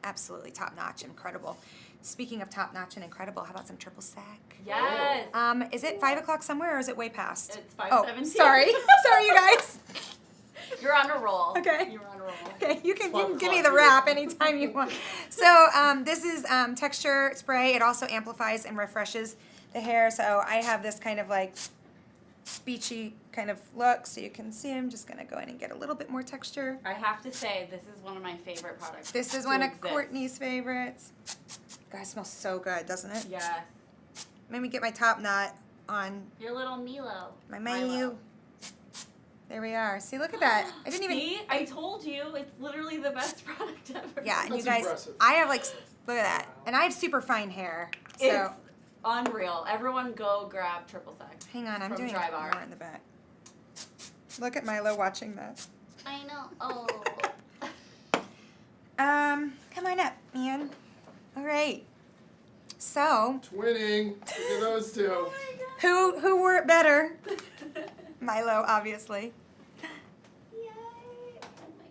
absolutely top-notch, incredible. Speaking of top-notch and incredible, how about some triple sec? Yes. Is it 5 o'clock somewhere or is it way past? It's Oh, 5:17. sorry. Sorry, you guys. You're on a roll. Okay. You're on a roll. Okay, you can 12 give me o'clock the here. wrap anytime you want. So this is texture spray. It also amplifies and refreshes the hair. So I have this kind of like beachy kind of look. So you can see I'm just going to go in and get a little bit more texture. I have to say, this is one of my favorite products. This is to one of exist. Courtney's favorites. God, it smells so good, doesn't it? Yes. Let me get my top knot on Your little Milo. my Milo. There we are. See, look at that. I didn't even... See, I told you, it's literally the best product ever. Yeah, and you That's guys, impressive. I have like, look at that. And I have super fine hair. So... It's unreal. Everyone go grab triple sec. Hang on, I'm From doing Dry Bar. more in the back. Look at Milo watching that. I know. Oh. Come on up, Ian. All right. So, Twinning. Look at those two. who wore it better? Milo, obviously. Yay. Oh my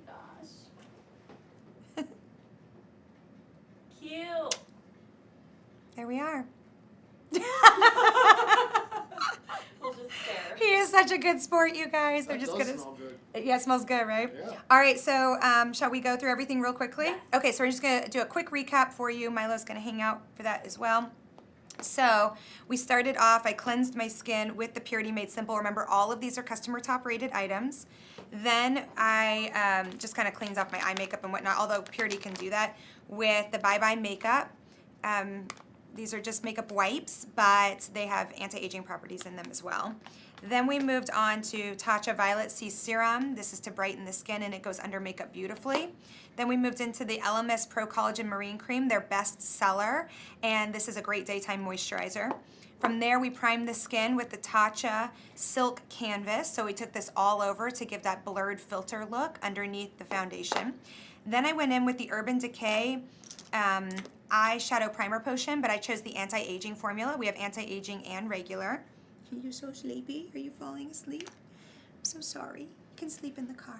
gosh. Cute. There we are. We'll just stare. He is such a good sport, you guys. They're That just does gonna. smell good. Yeah, it smells good, right? Yeah. All right, so shall we go through everything real quickly? Yes. Okay, so we're just gonna do a quick recap for you. Milo's gonna hang out for that as well. So we started off, I cleansed my skin with the Purity Made Simple. Remember, all of these are customer top rated items. Then I just kind of cleans off my eye makeup and whatnot, although Purity can do that, with the Bye Bye Makeup. These are just makeup wipes, but they have anti-aging properties in them as well. Then we moved on to Tatcha Violet C Serum. This is to brighten the skin and it goes under makeup beautifully. Then we moved into the LMS Pro Collagen Marine Cream, their best seller, and this is a great daytime moisturizer. From there, we primed the skin with the Tatcha Silk Canvas. So we took this all over to give that blurred filter look underneath the foundation. Then I went in with the Urban Decay eyeshadow primer potion, but I chose the anti-aging formula. We have anti-aging and regular. Are you so sleepy? Are you falling asleep? I'm so sorry. You can sleep in the car.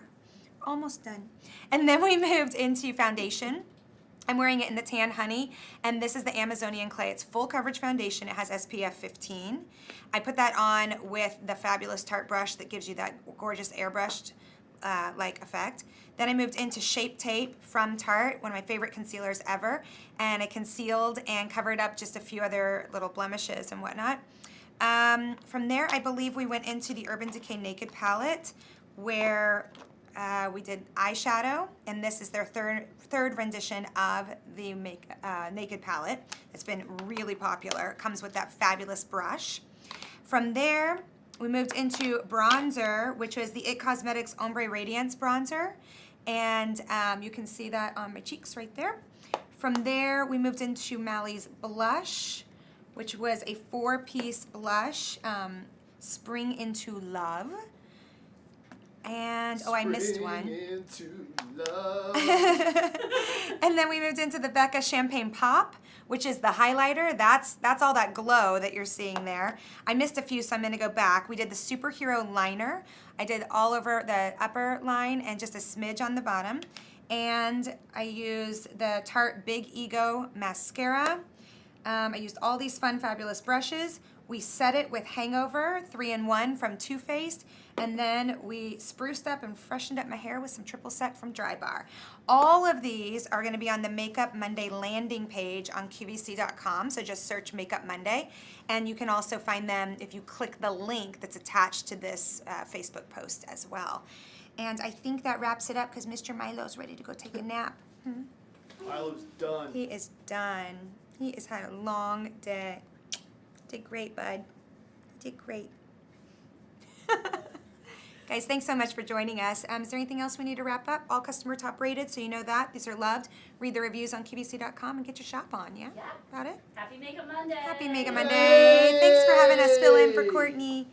Almost done. And then we moved into foundation. I'm wearing it in the Tan Honey, and this is the Amazonian Clay. It's full coverage foundation. It has SPF 15. I put that on with the fabulous Tarte brush that gives you that gorgeous airbrushed like effect. Then I moved into Shape Tape from Tarte, one of my favorite concealers ever, and it concealed and covered up just a few other little blemishes and whatnot. From there, I believe we went into the Urban Decay Naked palette, where we did eyeshadow, and this is their third rendition of the Naked palette. It's been really popular. It comes with that fabulous brush. From there, we moved into bronzer, which was the IT Cosmetics Ombre Radiance bronzer, and you can see that on my cheeks right there. From there, we moved into Mally's blush, which was a 4-piece blush, Spring Into Love. And, oh, I missed one. Into love. And then we moved into the Becca Champagne Pop, which is the highlighter. That's all that glow that you're seeing there. I missed a few, so I'm gonna go back. We did the Superhero Liner. I did all over the upper line and just a smidge on the bottom. And I used the Tarte Big Ego Mascara. I used all these fun, fabulous brushes. We set it with Hangover 3-in-1 from Too Faced, and then we spruced up and freshened up my hair with some triple sec from Dry Bar. All of these are gonna be on the Makeup Monday landing page on QVC.com, so just search Makeup Monday, and you can also find them if you click the link that's attached to this Facebook post as well. And I think that wraps it up because Mr. Milo's ready to go take a nap. Milo's done. He is done. He has had a long day. Did great, bud. Did great. Guys, thanks so much for joining us. Is there anything else we need to wrap up? All customer top rated, so you know that. These are loved. Read the reviews on QVC.com and get your shop on, yeah? Yeah. Got it? Happy Makeup Monday. Happy Makeup Monday. Thanks for having us fill in for Courtney.